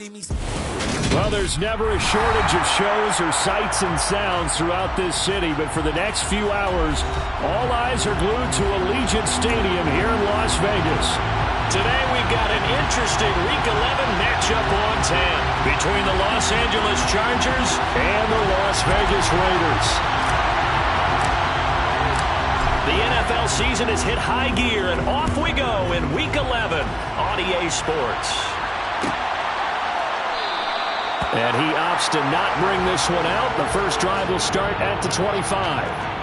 Well, there's never a shortage of shows or sights and sounds throughout this city, but for the next few hours, all eyes are glued to Allegiant Stadium here in Las Vegas. Today we've got an interesting Week 11 matchup on tap between the Los Angeles Chargers and the Las Vegas Raiders. The NFL season has hit high gear, and off we go in Week 11 on EA Sports. And he opts to not bring this one out. The first drive will start at the 25.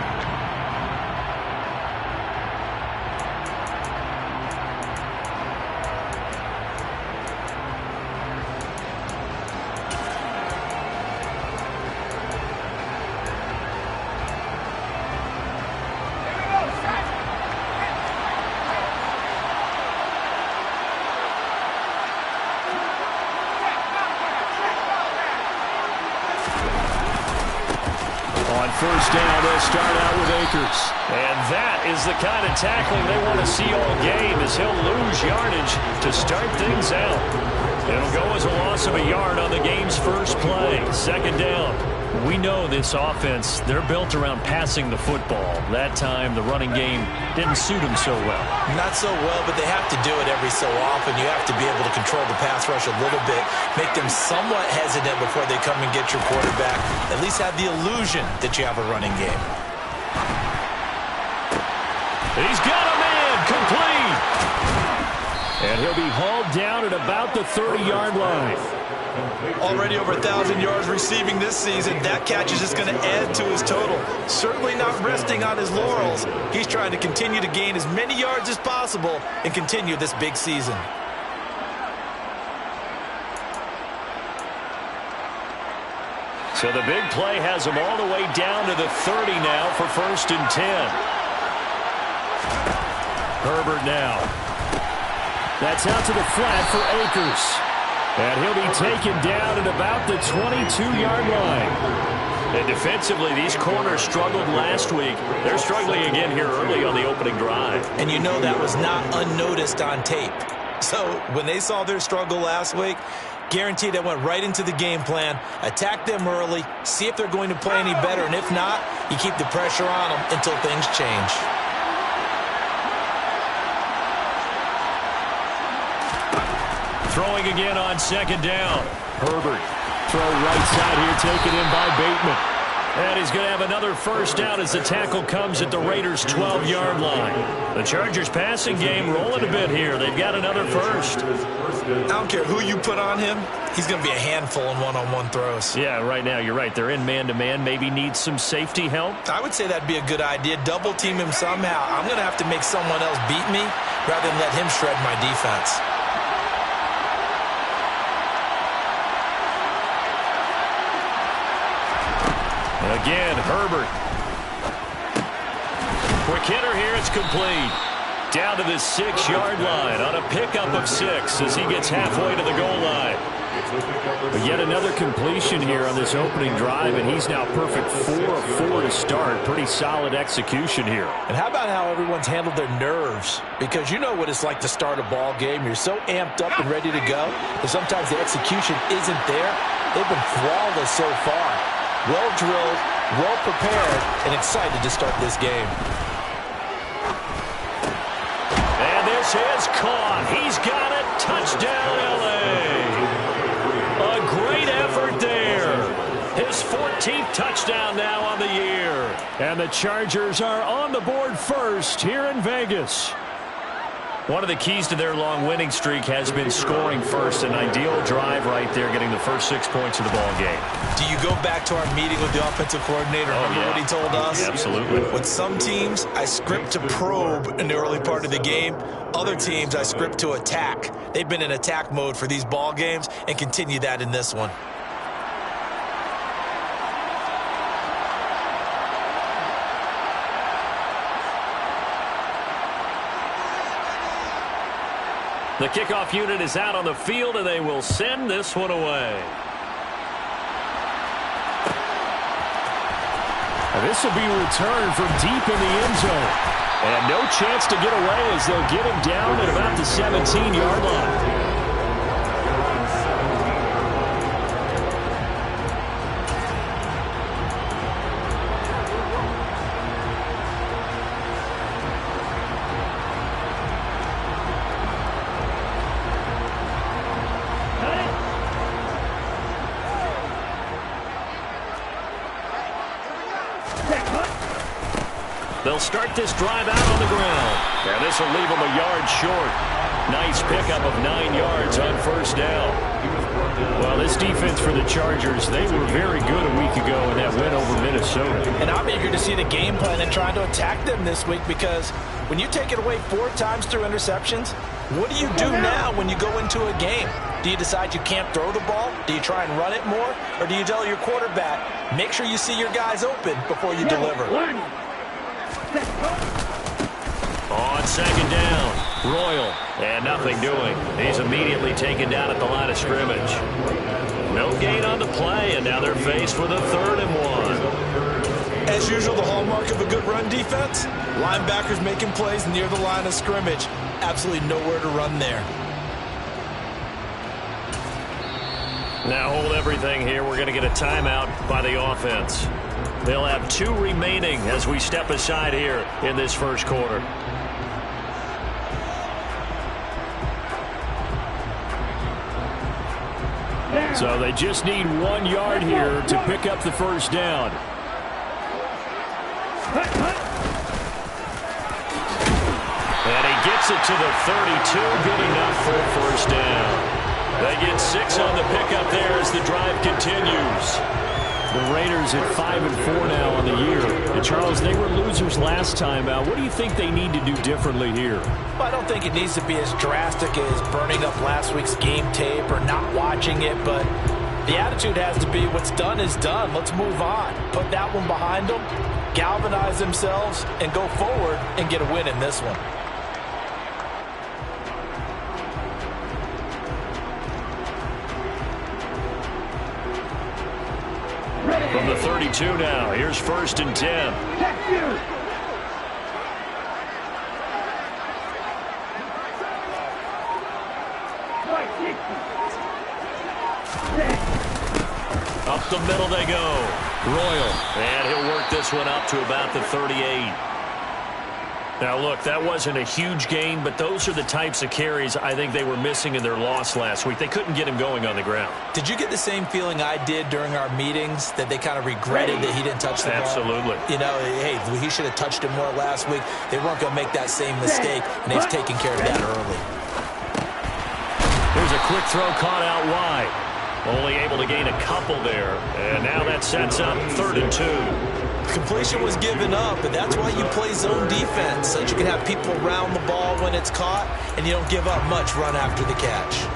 First down, they'll start out with Akers. And that is the kind of tackling they want to see all game, as he'll lose yardage to start things out. It'll go as a loss of a yard on the game's first play. Second down. We know this offense, they're built around passing the football. That time, the running game didn't suit them so well. Not so well, but they have to do it every so often. You have to be able to control the pass rush a little bit, make them somewhat hesitant before they come and get your quarterback. At least have the illusion that you have a running game. He's got a man, complete. And he'll be hauled down at about the 30-yard line. Already over 1,000 yards receiving this season. That catch is just going to add to his total. Certainly not resting on his laurels. He's trying to continue to gain as many yards as possible and continue this big season. So the big play has him all the way down to the 30 now for 1st and 10. Herbert now. That's out to the flat for Akers. And he'll be taken down at about the 22-yard line. And defensively, these corners struggled last week. They're struggling again here early on the opening drive. And you know that was not unnoticed on tape. So when they saw their struggle last week, guaranteed they went right into the game plan, attack them early, see if they're going to play any better. And if not, you keep the pressure on them until things change. Throwing again on second down. Herbert. Throw right side here, taken in by Bateman. And he's going to have another first down as the tackle comes at the Raiders' 12-yard line. The Chargers' passing game rolling a bit here. They've got another first. I don't care who you put on him. He's going to be a handful in one-on-one throws. Yeah, right now, you're right. They're in man-to-man. Maybe need some safety help. I would say that'd be a good idea. Double-team him somehow. I'm going to have to make someone else beat me rather than let him shred my defense. Again, Herbert. Quick hitter here, it's complete. Down to the 6-yard line on a pickup of 6 as he gets halfway to the goal line. But yet another completion here on this opening drive, and he's now perfect 4 of 4 to start. Pretty solid execution here. And how about how everyone's handled their nerves? Because you know what it's like to start a ball game. You're so amped up and ready to go, but sometimes the execution isn't there. They've been flawless so far. Well drilled, well prepared, and excited to start this game. And this is caught. He's got it. Touchdown, L.A. A great effort there. His 14th touchdown now on the year. And the Chargers are on the board first here in Vegas. One of the keys to their long winning streak has been scoring first. An ideal drive right there, getting the first 6 points of the ball game. Do you go back to our meeting with the offensive coordinator? Remember what he told us? Yeah, absolutely. With some teams, I script to probe in the early part of the game. Other teams, I script to attack. They've been in attack mode for these ball games and continue that in this one. The kickoff unit is out on the field, and they will send this one away. And this will be returned from deep in the end zone. And no chance to get away as they'll get him down at about the 17-yard line. They'll start this drive out on the ground. And this will leave them a yard short. Nice pickup of 9 yards on first down. Well, this defense for the Chargers, they were very good a week ago in that win over Minnesota. And I'm eager to see the game plan and trying to attack them this week, because when you take it away 4 times through interceptions, what do you do now when you go into a game? Do you decide you can't throw the ball? Do you try and run it more? Or do you tell your quarterback, make sure you see your guys open before you deliver? On second down, Royal, and nothing doing. He's immediately taken down at the line of scrimmage. No gain on the play, and now they're faced with a 3rd and 1. As usual, the hallmark of a good run defense, linebackers making plays near the line of scrimmage. Absolutely nowhere to run there. Now hold everything here. We're going to get a timeout by the offense. They'll have 2 remaining as we step aside here in this first quarter. So they just need 1 yard here to pick up the first down. And he gets it to the 32. Good enough for a first down. They get 6 on the pickup there as the drive continues. The Raiders at 5-4 now on the year. And Charles, they were losers last time out. What do you think they need to do differently here? Well, I don't think it needs to be as drastic as burning up last week's game tape or not watching it, but the attitude has to be what's done is done. Let's move on. Put that one behind them, galvanize themselves, and go forward and get a win in this one. From the 32 now, here's 1st and 10. Up the middle they go. Royal, and he'll work this one up to about the 38. Now, look, that wasn't a huge gain, but those are the types of carries I think they were missing in their loss last week. They couldn't get him going on the ground. Did you get the same feeling I did during our meetings, that they kind of regretted that he didn't touch the ball? Absolutely. You know, hey, he should have touched it more last week. They weren't going to make that same mistake, and they've taken care of that early. Here's a quick throw caught out wide. Only able to gain a couple there, and now that sets up 3rd and 2. Completion was given up, and that's why you play zone defense, so that you can have people around the ball when it's caught, and you don't give up much run after the catch.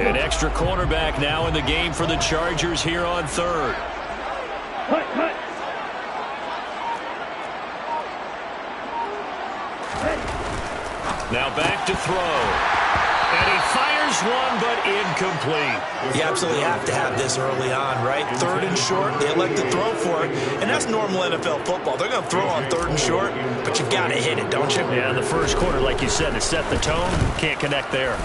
An extra cornerback now in the game for the Chargers here on 3rd. Now back to throw. And he fires one, but incomplete. You absolutely have to have this early on, right? 3rd and short, they elect to throw for it, and that's normal NFL football. They're going to throw on 3rd and short, but you've got to hit it, don't you? Yeah, in the first quarter, like you said, to set the tone, can't connect there.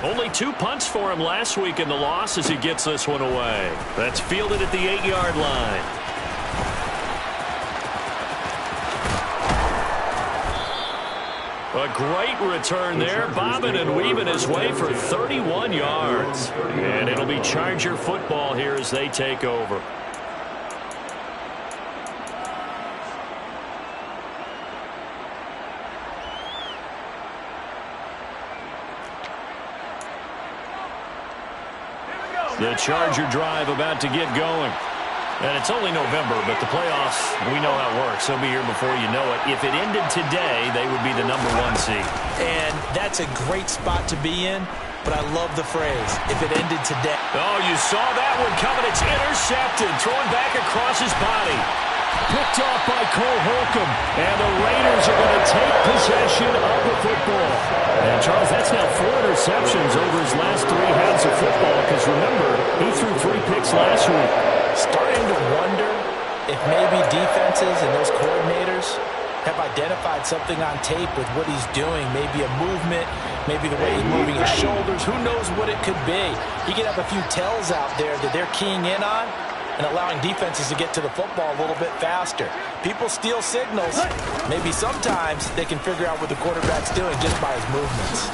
Only 2 punts for him last week in the loss as he gets this one away. That's fielded at the 8-yard line. A great return there, bobbing and weaving his way for 31 yards. And it'll be Charger football here as they take over. The Charger drive about to get going. And it's only November, but the playoffs, we know how it works. They'll be here before you know it. If it ended today, they would be the #1 seed. And that's a great spot to be in, but I love the phrase, if it ended today. Oh, you saw that one coming. It's intercepted, thrown back across his body. Picked off by Cole Holcomb, and the Raiders are going to take possession of the football. And, Charles, that's now 4 interceptions over his last 3 halves of football, because, remember, he threw 3 picks last week. Starting to wonder if maybe defenses and those coordinators have identified something on tape with what he's doing. Maybe a movement, maybe the way he's moving his shoulders. Who knows what it could be? He could have a few tells out there that they're keying in on, and allowing defenses to get to the football a little bit faster. People steal signals. Maybe sometimes they can figure out what the quarterback's doing just by his movements.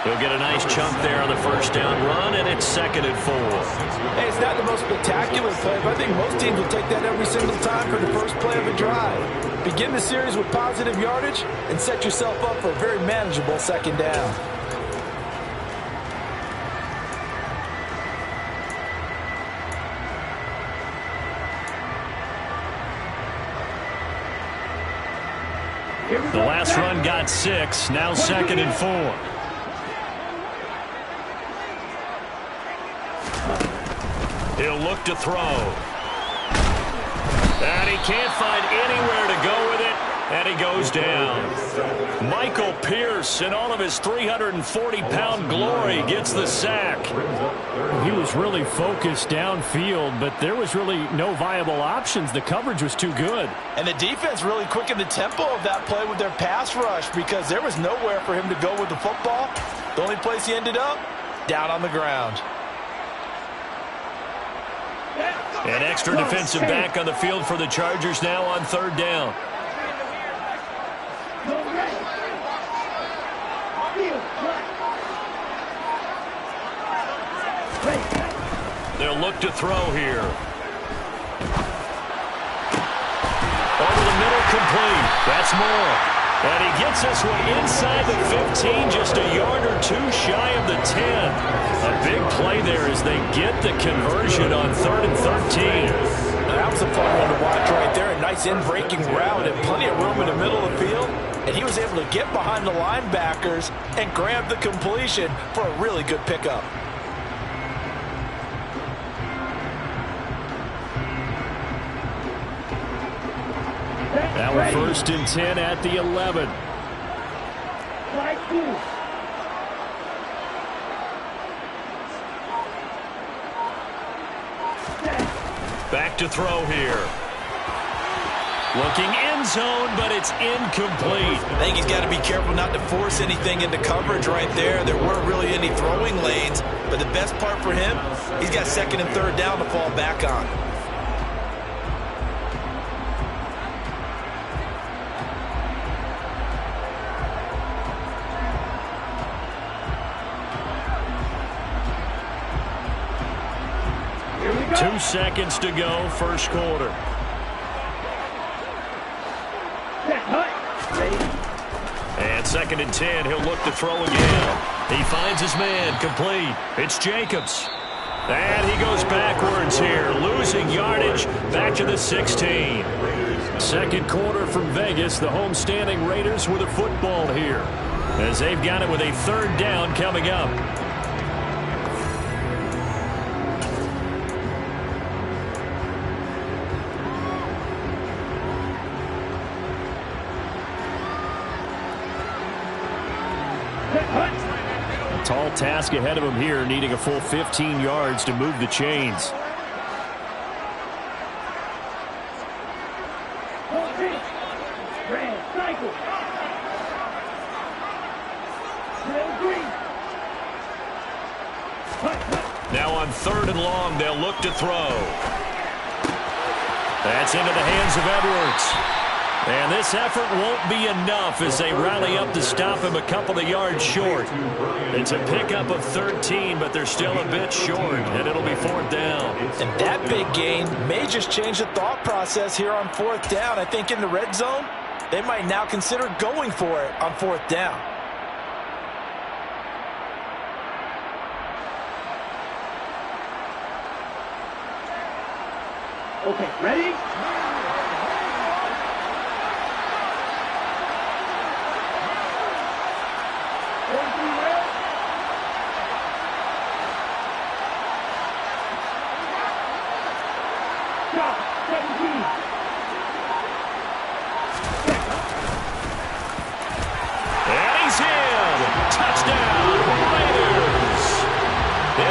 He'll get a nice chunk there on the first down run, and it's 2nd and 4. Hey, it's not the most spectacular play, but I think most teams will take that every single time for the first play of a drive. Begin the series with positive yardage and set yourself up for a very manageable 2nd down. The last run got 6, now 2nd and 4. He'll look to throw. And he can't find anywhere to go with it, and he goes down. Michael Pierce, in all of his 340-pound glory, gets the sack. He was really focused downfield, but there was really no viable options. The coverage was too good. And the defense really quickened the tempo of that play with their pass rush because there was nowhere for him to go with the football. The only place he ended up, down on the ground. An extra defensive back on the field for the Chargers now on 3rd down. They'll look to throw here. Over the middle, complete. That's more. And he gets this one inside the 15, just a yard or 2 shy of the 10. A big play there as they get the conversion on 3rd and 13. Now, that was a fun one to watch right there. A nice in-breaking route and plenty of room in the middle of the field. And he was able to get behind the linebackers and grab the completion for a really good pickup. Now we're 1st and 10 at the 11. Back to throw here. Looking end zone, but it's incomplete. I think he's got to be careful not to force anything into coverage right there. There weren't really any throwing lanes, but the best part for him, he's got 2nd and 3rd down to fall back on. Two seconds to go, first quarter. And 2nd and 10, he'll look to throw again. He finds his man, complete. It's Jacobs. And he goes backwards here, losing yardage back to the 16. 2nd quarter from Vegas, the homestanding Raiders with a football here, as they've got it with a 3rd down coming up. Tall task ahead of him here, needing a full 15 yards to move the chains. Now on 3rd and long, they'll look to throw. That's into the hands of Edwards. And this effort won't be enough as they rally up to stop him a couple of yards short. It's a pickup of 13, but they're still a bit short, and it'll be 4th down. And that big gain may just change the thought process here on 4th down. I think in the red zone, they might now consider going for it on 4th down. Okay, ready?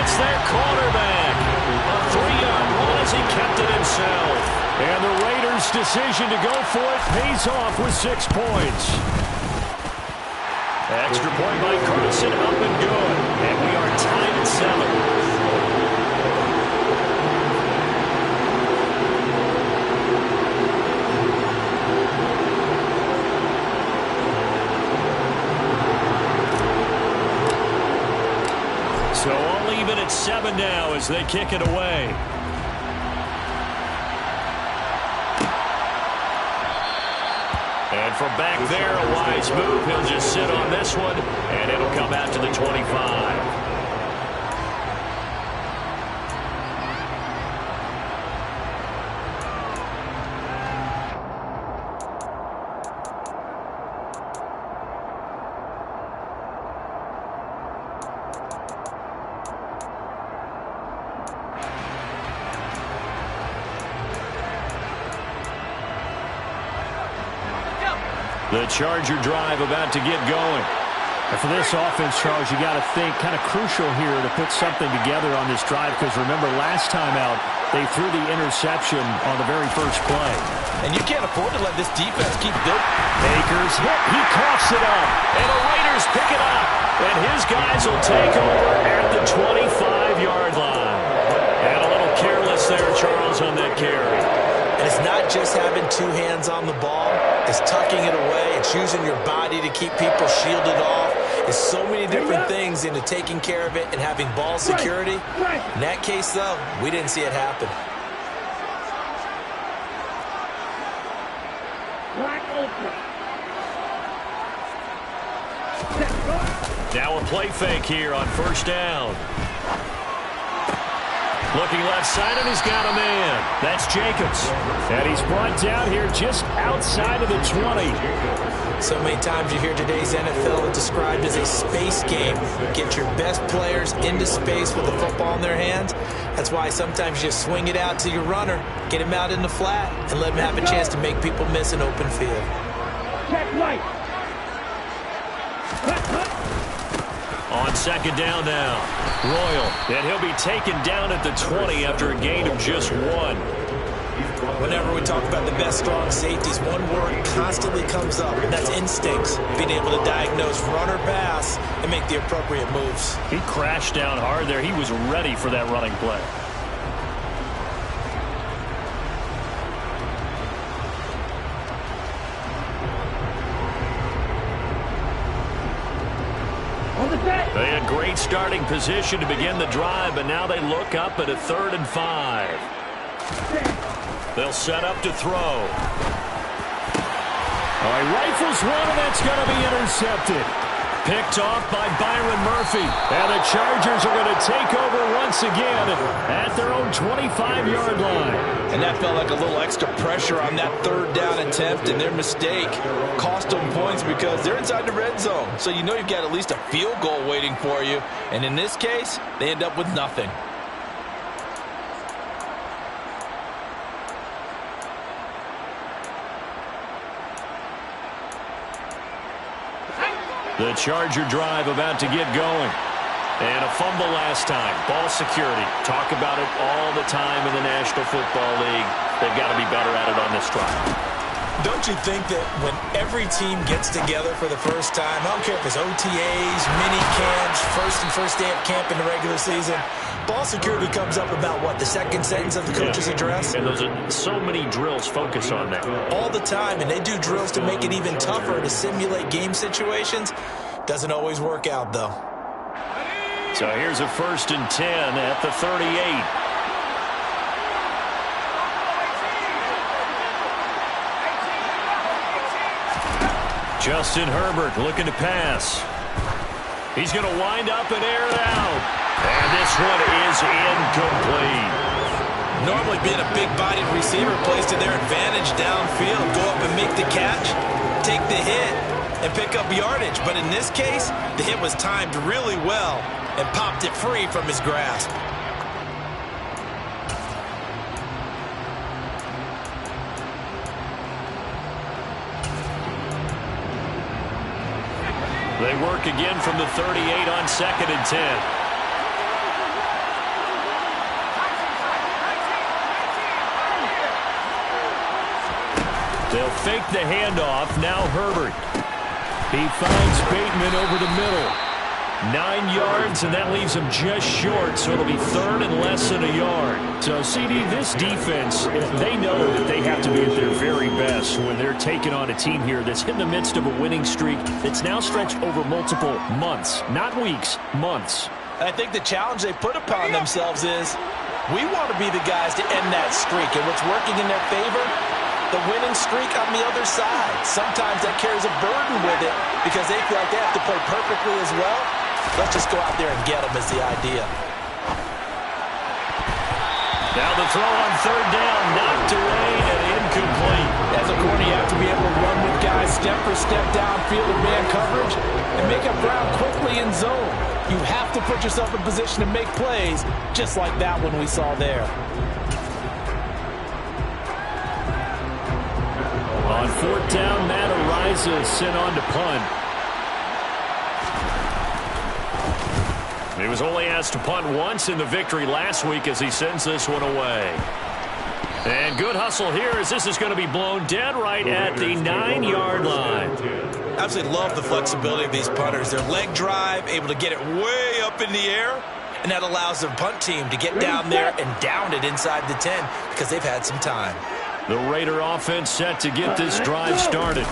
It's their quarterback. A 3-yard run as he kept it himself. And the Raiders' decision to go for it pays off with 6 points. Extra point by Carson, up and good. And we are tied at 7. So all even at 7 now as they kick it away. And from back there, a wise move. He'll just sit on this one, and it'll come out to the 25. The Charger drive about to get going. And for this offense, Charles, you got to think kind of crucial here to put something together on this drive, because remember last time out they threw the interception on the very first play. And you can't afford to let this defense keep building. Akers hit. He coughs it up. And the Raiders pick it up. And his guys will take over at the 25-yard line. And a little careless there, Charles, on that carry. And it's not just having two hands on the ball. It's tucking it away. It's using your body to keep people shielded off. It's so many different things into taking care of it and having ball security. In that case, though, we didn't see it happen. Now a play fake here on first down. Looking left side, and he's got a man. That's Jacobs. And he's brought down here just outside of the 20. So many times you hear today's NFL described as a space game. Get your best players into space with the football in their hands. That's why sometimes you swing it out to your runner, get him out in the flat, and let him have a chance to make people miss an open field. Check right. On second down now, Royal, and he'll be taken down at the 20 after a gain of just 1. Whenever we talk about the best strong safeties, one word constantly comes up, and that's instincts. Being able to diagnose run or pass and make the appropriate moves. He crashed down hard there. He was ready for that running play. They had great starting position to begin the drive, but now they look up at a 3rd and 5. They'll set up to throw. Oh, he rifles one, and that's going to be intercepted. Picked off by Byron Murphy. And the Chargers are going to take over once again at their own 25-yard line. And that felt like a little extra pressure on that 3rd down attempt, and their mistake cost them points because they're inside the red zone. So you know you've got at least a field goal waiting for you. And in this case, they end up with nothing. The Charger drive about to get going. And a fumble last time. Ball security. Talk about it all the time in the National Football League. They've got to be better at it on this drive. Don't you think that when every team gets together for the first time, I don't care if it's OTAs, mini camps, first day of camp in the regular season, ball security comes up about, what, the second sentence of the coach's address? And those are so many drills focus on that. All the time, and they do drills to make it even tougher to simulate game situations. Doesn't always work out, though. So here's a 1st and 10 at the 38. Justin Herbert looking to pass. He's going to wind up and air it out. And this one is incomplete. Normally being a big-bodied receiver plays to their advantage downfield. Go up and make the catch, take the hit, and pick up yardage. But in this case, the hit was timed really well and popped it free from his grasp. They work again from the 38 on 2nd and 10. They'll fake the handoff. Now Herbert. He finds Bateman over the middle. 9 yards, and that leaves him just short, so it'll be 3rd and less than a yard. So, CD, this defense, they know that they have to be at their very best when they're taking on a team here that's in the midst of a winning streak that's now stretched over multiple months, not weeks, months. And I think the challenge they put upon themselves is, we want to be the guys to end that streak. And what's working in their favor? The winning streak on the other side. Sometimes that carries a burden with it because they feel like they have to play perfectly as well. Let's just go out there and get them is the idea. Now the throw on third down, knocked away and incomplete. As a corner, you have to be able to run with guys step for step downfield in man coverage and make up ground quickly in zone. You have to put yourself in position to make plays, just like that one we saw there. On fourth down, Matt Ariza is sent on to punt. He was only asked to punt once in the victory last week as he sends this one away. And good hustle here as this is going to be blown dead right at the 9-yard line. Absolutely love the flexibility of these punters. Their leg drive, able to get it way up in the air, and that allows their punt team to get down there and down it inside the 10 because they've had some time. The Raider offense set to get this drive started.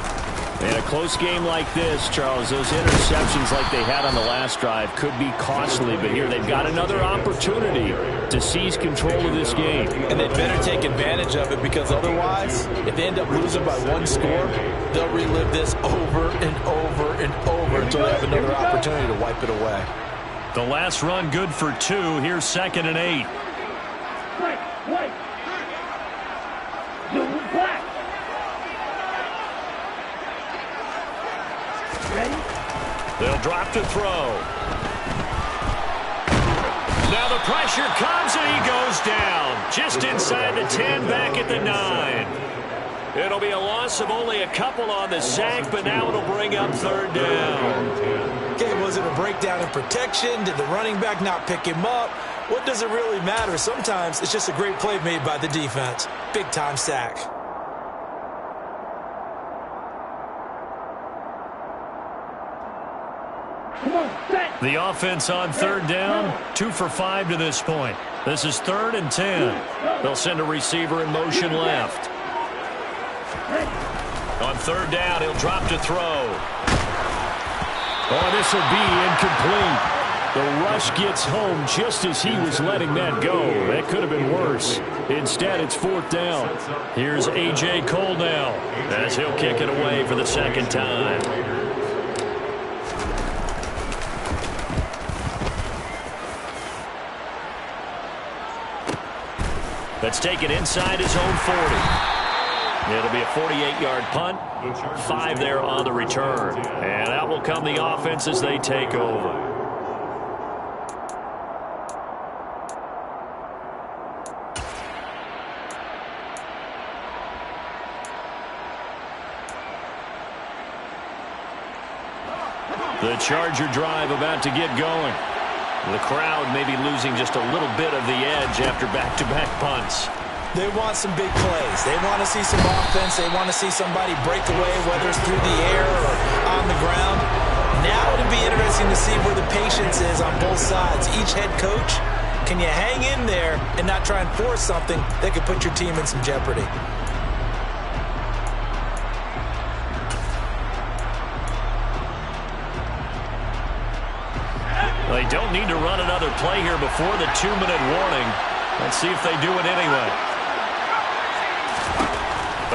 In a close game like this, Charles, those interceptions like they had on the last drive could be costly, but here they've got another opportunity to seize control of this game. And they'd better take advantage of it because otherwise, if they end up losing by one score, they'll relive this over and over and over until they have another opportunity to wipe it away. The last run good for 2. Here's 2nd and 8. White. Black. Ready? They'll drop to throw. Now the pressure comes and he goes down. Just inside the 10, back at the 9. It'll be a loss of only a couple on the sack, but now it'll bring up third down. Okay, was it a breakdown in protection? Did the running back not pick him up? What does it really matter? Sometimes it's just a great play made by the defense. Big-time sack. The offense on third down, 2 for 5 to this point. This is 3rd and 10. They'll send a receiver in motion left. On third down, he'll drop to throw. Oh, this will be incomplete. The rush gets home just as he was letting that go. That could have been worse. Instead, it's 4th down. Here's A.J. Cole now as he'll kick it away for the 2nd time. That's taken inside his own 40. It'll be a 48-yard punt. 5 there on the return. And out will come the offense as they take over. The Charger drive about to get going. The crowd may be losing just a little bit of the edge after back-to-back punts. They want some big plays. They want to see some offense. They want to see somebody break away, whether it's through the air or on the ground. Now it'll be interesting to see where the patience is on both sides. Each head coach, can you hang in there and not try and force something that could put your team in some jeopardy? They don't need to run another play here before the 2-minute warning. Let's see if they do it anyway.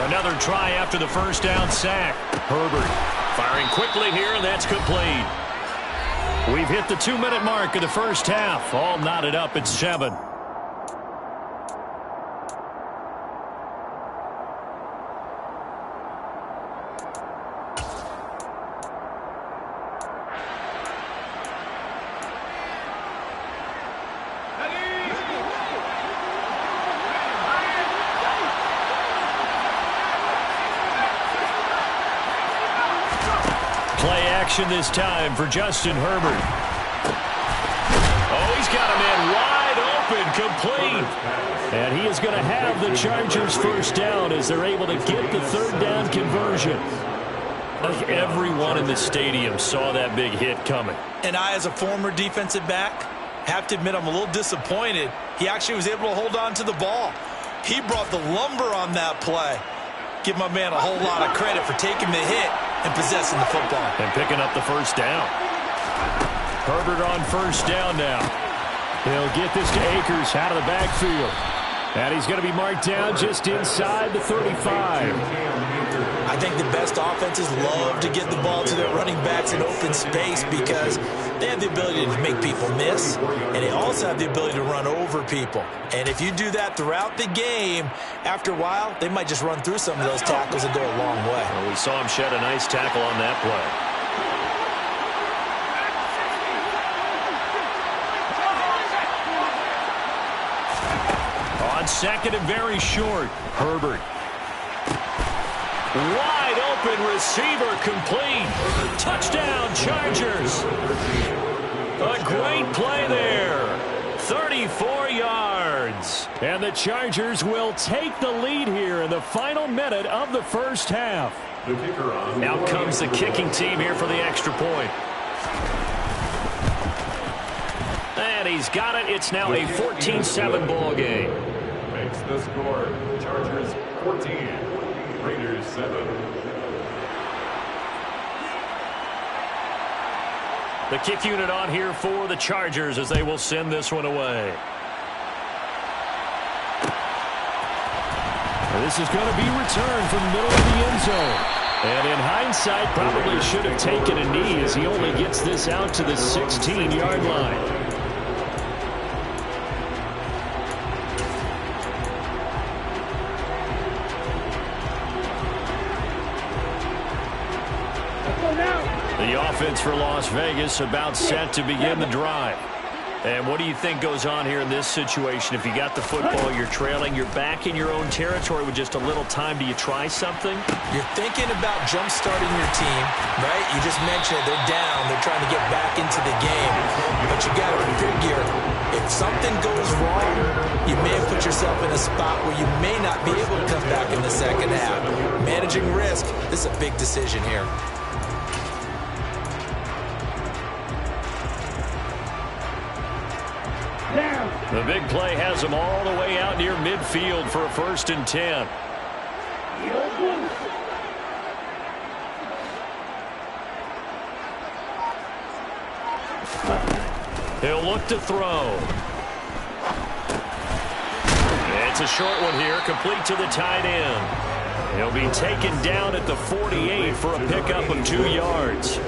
Another try after the first down sack. Herbert firing quickly here, and that's complete. We've hit the 2-minute mark of the first half. All knotted up at 7. Play action this time for Justin Herbert. Oh, he's got him in wide open, complete. And he is going to have the Chargers first down as they're able to get the third down conversion. Everyone in the stadium saw that big hit coming. And I, as a former defensive back, have to admit I'm a little disappointed. He actually was able to hold on to the ball. He brought the lumber on that play. Give my man a whole lot of credit for taking the hit and possessing the football. And picking up the first down. Herbert on first down now. He'll get this to Akers out of the backfield. And he's going to be marked down just inside the 35. I think the best offenses love to get the ball to their running backs in open space because they have the ability to make people miss, and they also have the ability to run over people. And if you do that throughout the game, after a while, they might just run through some of those tackles and go a long way. Well, we saw him shed a nice tackle on that play. On second and very short, Herbert. Wide open receiver complete. Touchdown, Chargers. A great play there. 34 yards. And the Chargers will take the lead here in the final minute of the first half. Out comes the kicking team here for the extra point. And he's got it. It's now a 14-7 ball game. Makes the score. Chargers 14, Raiders 7. The kick unit on here for the Chargers as they will send this one away. This is going to be returned from the middle of the end zone. And in hindsight, probably should have taken a knee as he only gets this out to the 16-yard line. The offense for Las Vegas about set to begin the drive. And what do you think goes on here in this situation? If you got the football, you're trailing, you're back in your own territory with just a little time. Do you try something? You're thinking about jump-starting your team, right? You just mentioned they're down. They're trying to get back into the game. But you got to figure, if something goes wrong, you may have put yourself in a spot where you may not be able to come back in the second half. Managing risk, this is a big decision here. The big play has them all the way out near midfield for a 1st and 10. He'll look to throw. It's a short one here, complete to the tight end. He'll be taken down at the 48 for a pickup of 2 yards.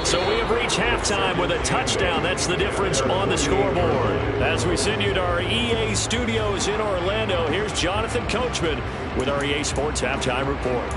So we have reached halftime with a touchdown. That's the difference on the scoreboard. As we send you to our EA studios in Orlando, here's Jonathan Coachman with our EA Sports Halftime Report.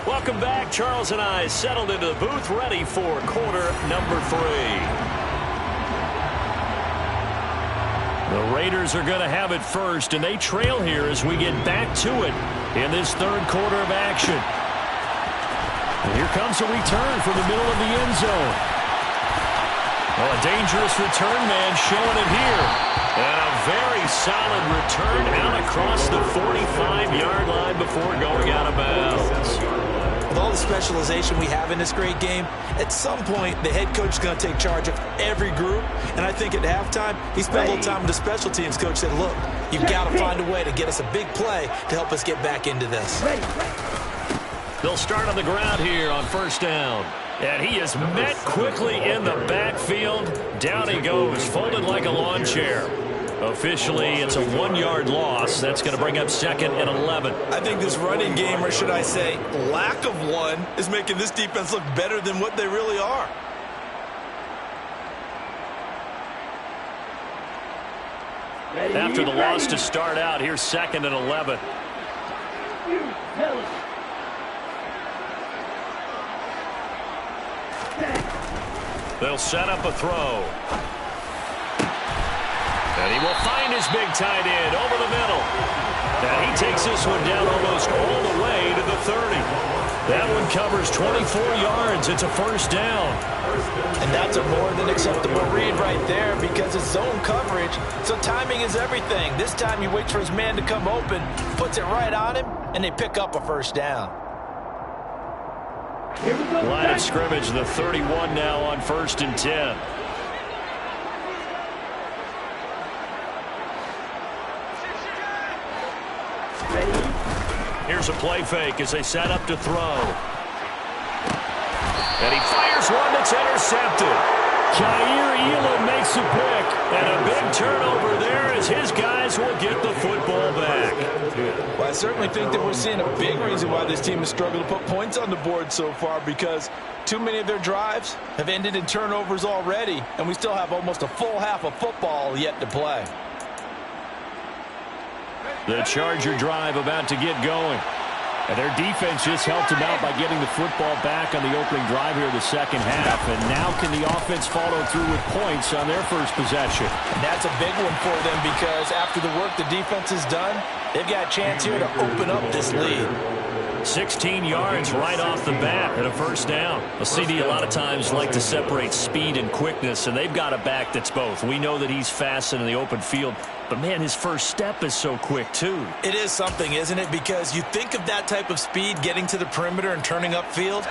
Welcome back. Charles and I settled into the booth, ready for quarter number 3. The Raiders are going to have it first, and they trail here as we get back to it in this 3rd quarter of action. And here comes a return from the middle of the end zone. Well, a dangerous return man showing it here. And a very solid return out across the 45-yard line before going out of bounds. With all the specialization we have in this great game, at some point the head coach is going to take charge of every group. And I think at halftime, he spent a little time with the special teams coach, said, look, you've got to find a way to get us a big play to help us get back into this. They'll start on the ground here on 1st down. And he is met quickly in the backfield. Down he goes, folded like a lawn chair. Officially, it's a 1-yard loss. That's going to bring up 2nd and 11. I think this running game, or should I say lack of one, is making this defense look better than what they really are. After the loss to start out, here's 2nd and 11. They'll set up a throw. And he will find his big tight end over the middle. And he takes this one down almost all the way to the 30. That one covers 24 yards. It's a first down. And that's a more than acceptable read right there because it's zone coverage, so timing is everything. This time he waits for his man to come open, puts it right on him, and they pick up a first down. Line of scrimmage, the 31 now on 1st and 10. Here's a play fake as they set up to throw. And he fires one that's intercepted. Jair Elam makes a pick. And a big turnover there as his guys will get the football back. Well, I certainly think that we're seeing a big reason why this team has struggled to put points on the board so far, because too many of their drives have ended in turnovers already, and we still have almost a full half of football yet to play. The Charger drive about to get going. And their defense just helped them out by getting the football back on the opening drive here in the second half. And now can the offense follow through with points on their first possession? And that's a big one for them because after the work the defense has done, they've got a chance here to open up this lead. 16 yards right off the bat and a first down. A CD a lot of times like to separate speed and quickness, and they've got a back that's both. We know that he's fast and in the open field, but man, his first step is so quick too. It is something, isn't it? Because you think of that type of speed getting to the perimeter and turning upfield,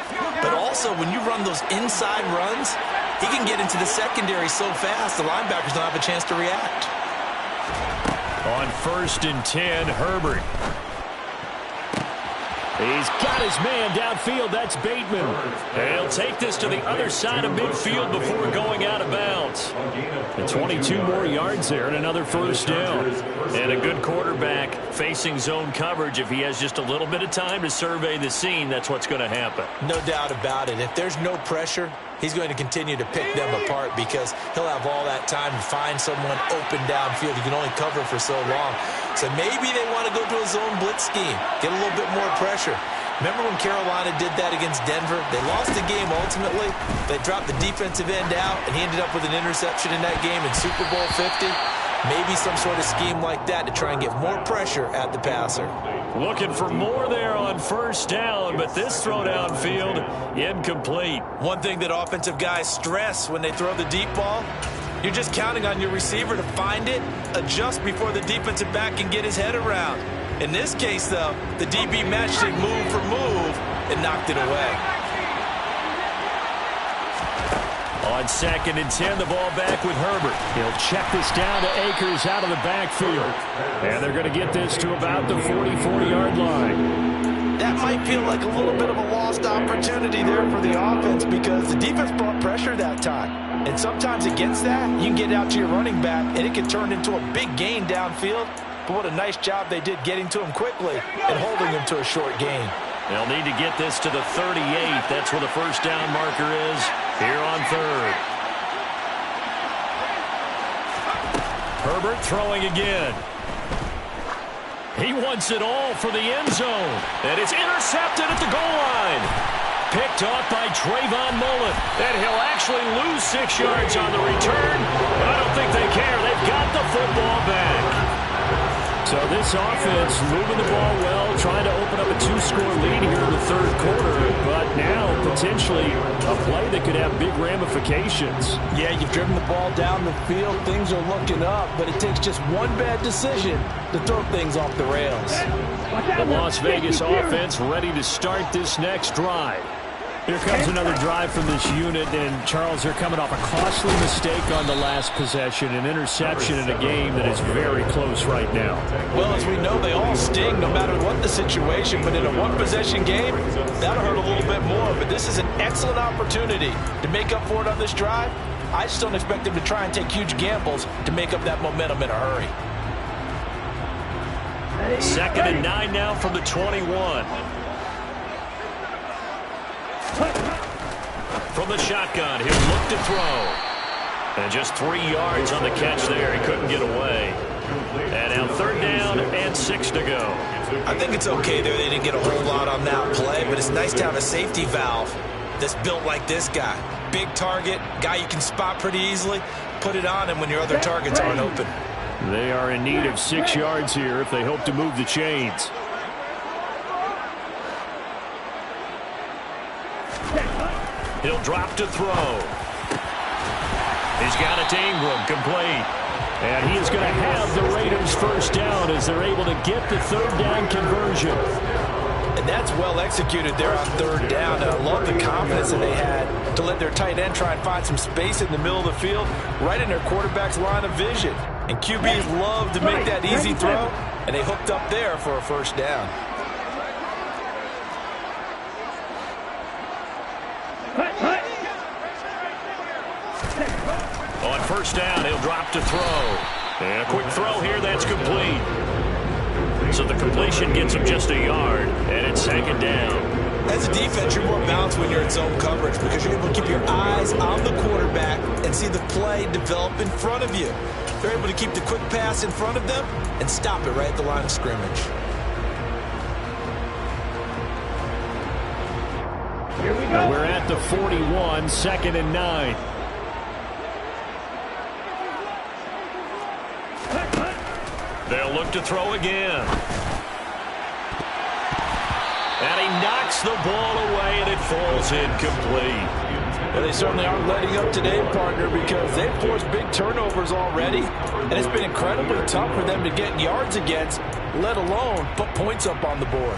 but also when you run those inside runs, he can get into the secondary so fast the linebackers don't have a chance to react. On 1st and 10, Herbert. He's got his man downfield. That's Bateman. And he'll take this to the other side of midfield before going out of bounds. And 22 more yards there and another first down. And a good quarterback facing zone coverage. If he has just a little bit of time to survey the scene, that's what's going to happen. No doubt about it. If there's no pressure, he's going to continue to pick them apart because he'll have all that time to find someone open downfield. He can only cover for so long. So maybe they want to go to a zone blitz scheme, get a little bit more pressure. Remember when Carolina did that against Denver? They lost the game ultimately. They dropped the defensive end out, and he ended up with an interception in that game in Super Bowl 50. Maybe some sort of scheme like that to try and get more pressure at the passer. Looking for more there on first down, but this throw downfield, incomplete. One thing that offensive guys stress when they throw the deep ball, you're just counting on your receiver to find it, adjust before the defensive back can get his head around. In this case, though, the DB matched it move for move and knocked it away. On 2nd and 10, the ball back with Herbert. He'll check this down to Akers out of the backfield. And they're going to get this to about the 44-yard line. That might feel like a little bit of a lost opportunity there for the offense because the defense brought pressure that time. And sometimes against that, you can get out to your running back, and it can turn into a big gain downfield. But what a nice job they did getting to him quickly and holding him to a short gain. They'll need to get this to the 38. That's where the first down marker is here on 3rd. Herbert throwing again. He wants it all for the end zone. And it's intercepted at the goal line. Picked off by Trayvon Mullen. And he'll actually lose 6 yards on the return. But I don't think they care. They've got the football back. So this offense moving the ball well, trying to open up a 2-score lead here in the 3rd quarter. But now potentially a play that could have big ramifications. Yeah, you've driven the ball down the field. Things are looking up, but it takes just one bad decision to throw things off the rails. The Las Vegas offense ready to start this next drive. Here comes another drive from this unit, and Charles, they're coming off a costly mistake on the last possession, an interception in a game that is very close right now. Well, as we know, they all sting no matter what the situation, but in a one-possession game, that'll hurt a little bit more. But this is an excellent opportunity to make up for it on this drive. I just don't expect them to try and take huge gambles to make up that momentum in a hurry. 2nd and 9 now from the 21. From the shotgun, he'll look to throw. And just 3 yards on the catch there. He couldn't get away. And now 3rd down and 6 to go. I think it's okay there. They didn't get a whole lot on that play, but it's nice to have a safety valve that's built like this guy. Big target, guy you can spot pretty easily. Put it on him when your other targets aren't open. They are in need of 6 yards here if they hope to move the chains. He'll drop to throw. He's got it to Ingram, complete. And he is going to have the Raiders first down as they're able to get the third down conversion. And that's well executed there on third down. And I love the confidence that they had to let their tight end try and find some space in the middle of the field, right in their quarterback's line of vision. And QBs love to make that easy throw, and they hooked up there for a first down. On first down, he'll drop to throw. And a quick throw here, that's complete. So the completion gets him just a yard, and it's second down. As a defense, you're more balanced when you're in zone coverage because you're able to keep your eyes on the quarterback and see the play develop in front of you. They're able to keep the quick pass in front of them and stop it right at the line of scrimmage. Here we go. We're at the 41, 2nd and 9. They'll look to throw again. And he knocks the ball away, and it falls incomplete. Well, they certainly aren't letting up today, partner, because they've forced big turnovers already. And it's been incredibly tough for them to get yards against, let alone put points up on the board.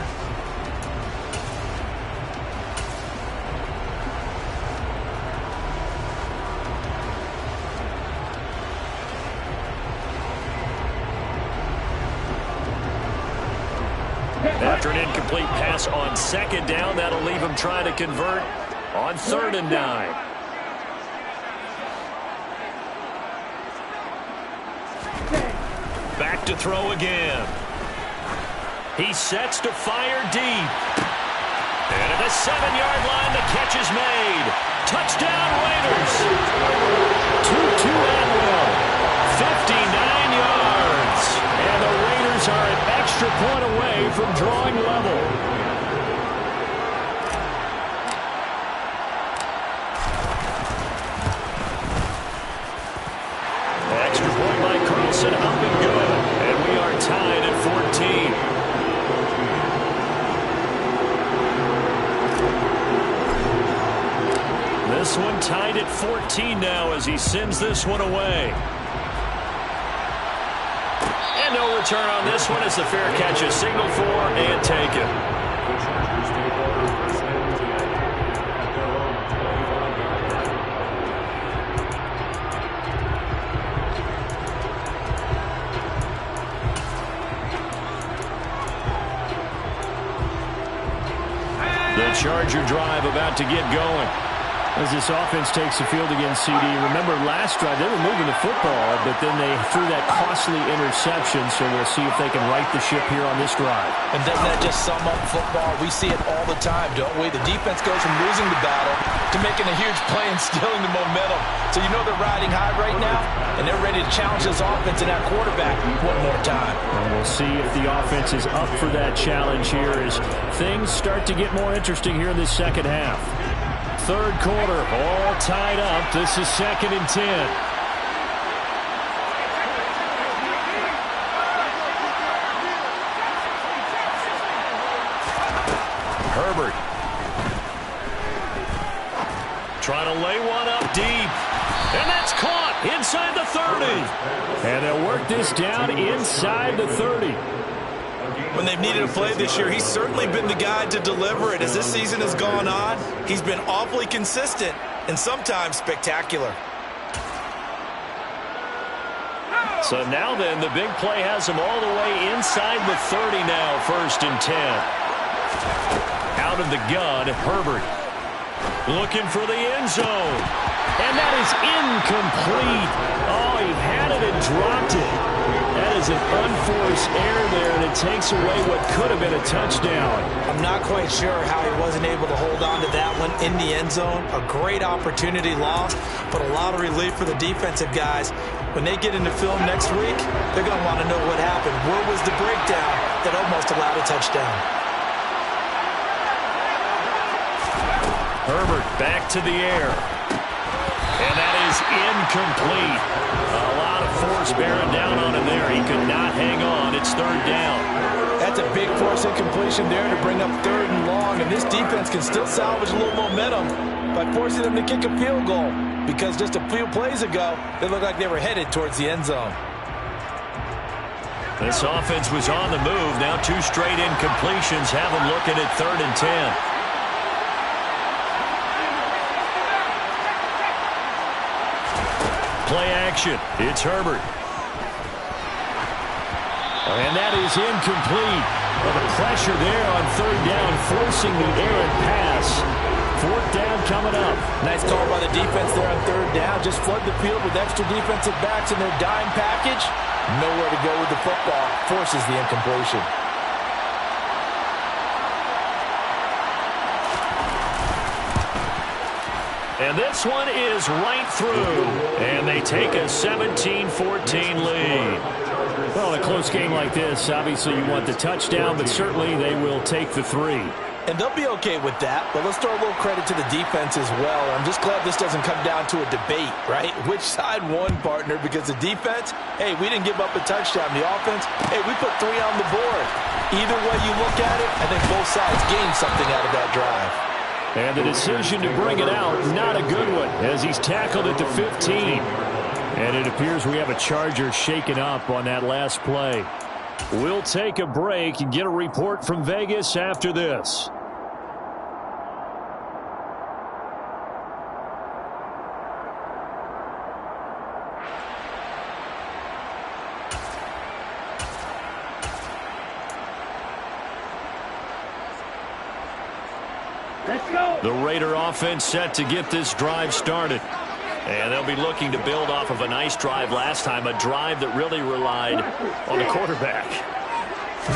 After an incomplete pass on second down, that'll leave him trying to convert on 3rd and 9. Back to throw again. He sets to fire deep. And at the 7-yard line, the catch is made. Touchdown, Raiders. Tutu Atwell, 59 yards. And the Raiders are an extra point away from drawing level. Extra point by Carlson, up and good. And we are tied at 14. This one tied at 14 now as he sends this one away. And no return on this one as the fair catch is signaled for and taken. The Charger drive about to get going. As this offense takes the field against CD. Remember last drive they were moving the football, but then they threw that costly interception, so we'll see if they can right the ship here on this drive. And doesn't that just sum up football? We see it all the time, don't we? The defense goes from losing the battle to making a huge play and stealing the momentum. So you know they're riding high right now, and they're ready to challenge this offense and that quarterback one more time. And we'll see if the offense is up for that challenge here as things start to get more interesting here in this second half. Third quarter, all tied up. This is 2nd and 10. Herbert. Trying to lay one up deep. And that's caught inside the 30. And they'll work this down inside the 30. When they've needed a play this year, he's certainly been the guy to deliver it. As this season has gone on, he's been awfully consistent and sometimes spectacular. So now then, the big play has him all the way inside the 30 now, 1st and 10. Out of the gun, Herbert. Looking for the end zone. And that is incomplete. Oh, he had it and dropped it. That is an unforced error there, and it takes away what could have been a touchdown. I'm not quite sure how he wasn't able to hold on to that one in the end zone. A great opportunity lost, but a lot of relief for the defensive guys. When they get into film next week, they're going to want to know what happened. Where was the breakdown that almost allowed a touchdown? Herbert back to the air. And that is incomplete. A lot of force bearing down on him there. He could not hang on. It's 3rd down. That's That's a big force incompletion there to bring up 3rd and long, and this defense can still salvage a little momentum by forcing them to kick a field goal, because just a few plays ago, they looked like they were headed towards the end zone. This offense was on the move. Now 2 straight incompletions have them looking at 3rd and 10. Play action. It's Herbert. And that is incomplete. Well, the pressure there on 3rd down, forcing the errant pass. 4th down coming up. Nice call by the defense there on 3rd down. Just flood the field with extra defensive backs in their dime package. Nowhere to go with the football. Forces the incompletion. And this one is right through. And they take a 17-14 lead. Well, in a close game like this, obviously you want the touchdown, but certainly they will take the 3. And they'll be okay with that, but let's throw a little credit to the defense as well. I'm just glad this doesn't come down to a debate, right? Which side won, partner? Because the defense, hey, we didn't give up a touchdown. The offense, hey, we put 3 on the board. Either way you look at it, I think both sides gained something out of that drive. And the decision to bring it out, not a good one, as he's tackled at the 15. And it appears we have a Charger shaken up on that last play. We'll take a break and get a report from Vegas after this. Let's go. The Raider offense set to get this drive started. And they'll be looking to build off of a nice drive last time, a drive that really relied on the quarterback.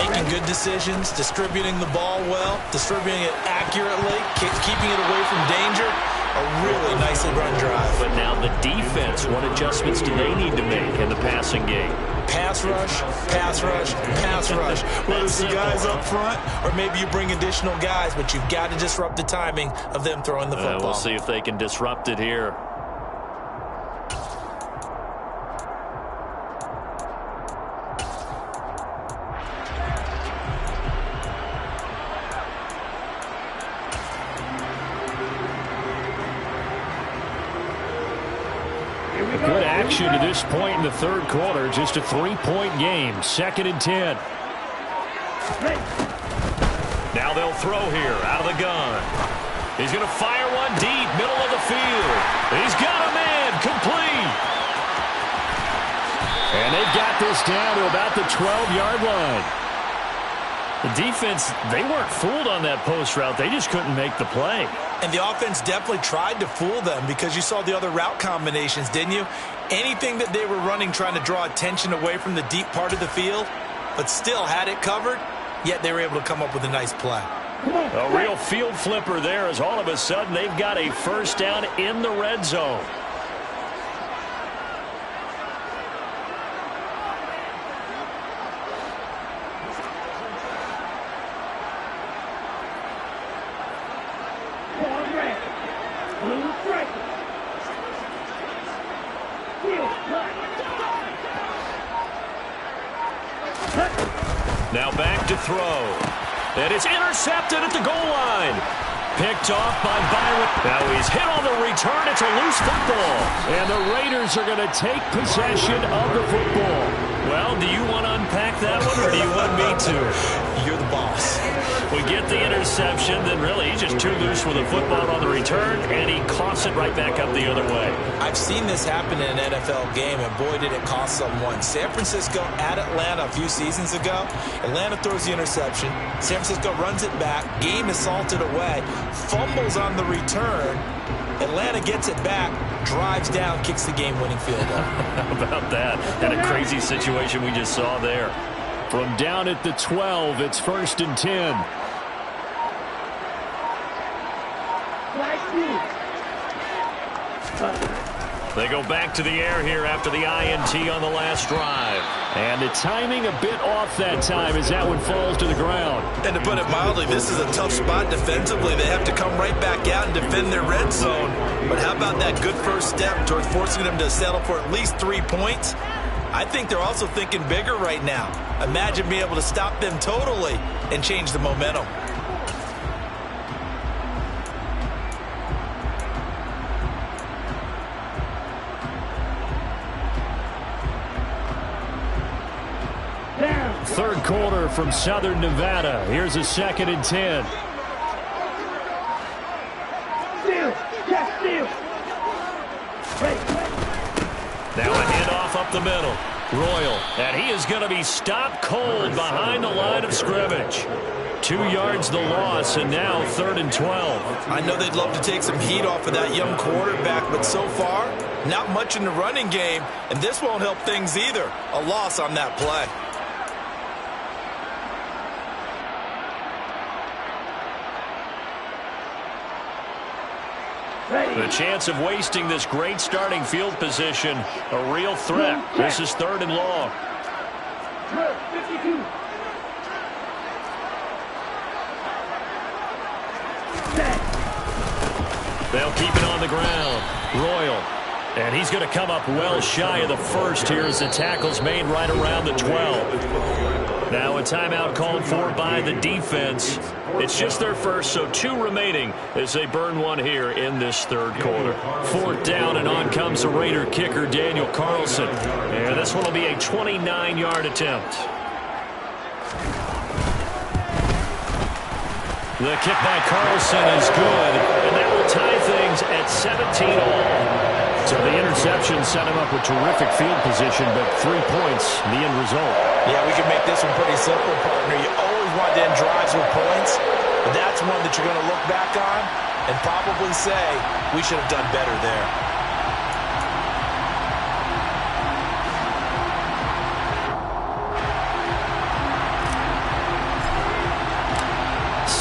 Making good decisions, distributing the ball well, distributing it accurately, keeping it away from danger. A really nicely run drive. But now the defense, what adjustments do they need to make in the passing game? Pass rush, pass rush, pass rush. Whether it's the guys up front or maybe you bring additional guys, but you've got to disrupt the timing of them throwing the football. We'll see if they can disrupt it here. Good action to this point in the 3rd quarter. Just a 3-point game. 2nd and 10. Now they'll throw here out of the gun. He's going to fire one deep, middle of the field. He's got a man, complete. And they've got this down to about the 12-yard line. The defense, they weren't fooled on that post route. They just couldn't make the play. And the offense definitely tried to fool them because you saw the other route combinations, didn't you? Anything that they were running trying to draw attention away from the deep part of the field, but still had it covered, yet they were able to come up with a nice play. A real field flipper there as all of a sudden they've got a 1st down in the red zone. Now back to throw. And it's intercepted at the goal line. Picked off by Byron. Now he's hit on the return. It's a loose football. And the Raiders are going to take possession of the football. Well, do you want to unpack that one or do you want me to? You're the boss. We get the interception, then really he's just too loose with the football on the return, and he coughs it right back up the other way. I've seen this happen in an NFL game, and boy, did it cost someone. San Francisco at Atlanta a few seasons ago. Atlanta throws the interception. San Francisco runs it back. Game is salted away. Fumbles on the return. Atlanta gets it back, drives down, kicks the game-winning field goal. How about that? And a crazy situation we just saw there. From down at the 12, it's 1st and 10. They go back to the air here after the INT on the last drive. And the timing a bit off that time as that one falls to the ground. And to put it mildly, this is a tough spot defensively. They have to come right back out and defend their red zone. But how about that good first step towards forcing them to settle for at least 3 points? I think they're also thinking bigger right now. Imagine being able to stop them totally and change the momentum. Third quarter from Southern Nevada. Here's a 2nd and 10. Now a handoff up the middle. Royal, and he is going to be stopped cold behind the line of scrimmage. 2 yards the loss, and now 3rd and 12. I know they'd love to take some heat off of that young quarterback, but so far, not much in the running game, and this won't help things either. A loss on that play. The chance of wasting this great starting field position, a real threat. This is 3rd and long. 52. They'll keep it on the ground. Royal. And he's going to come up well shy of the first here as the tackle's made right around the 12. Now a timeout called for by the defense. It's just their first, so 2 remaining as they burn one here in this 3rd quarter. 4th down, and on comes the Raider kicker, Daniel Carlson. And this one will be a 29-yard attempt. The kick by Carlson is good, and that will tie things at 17 all. So the interception set him up with terrific field position, but 3 points, the end result. Yeah, we can make this one pretty simple, partner. You always want to end drives with points, but that's one that you're going to look back on and probably say, we should have done better there.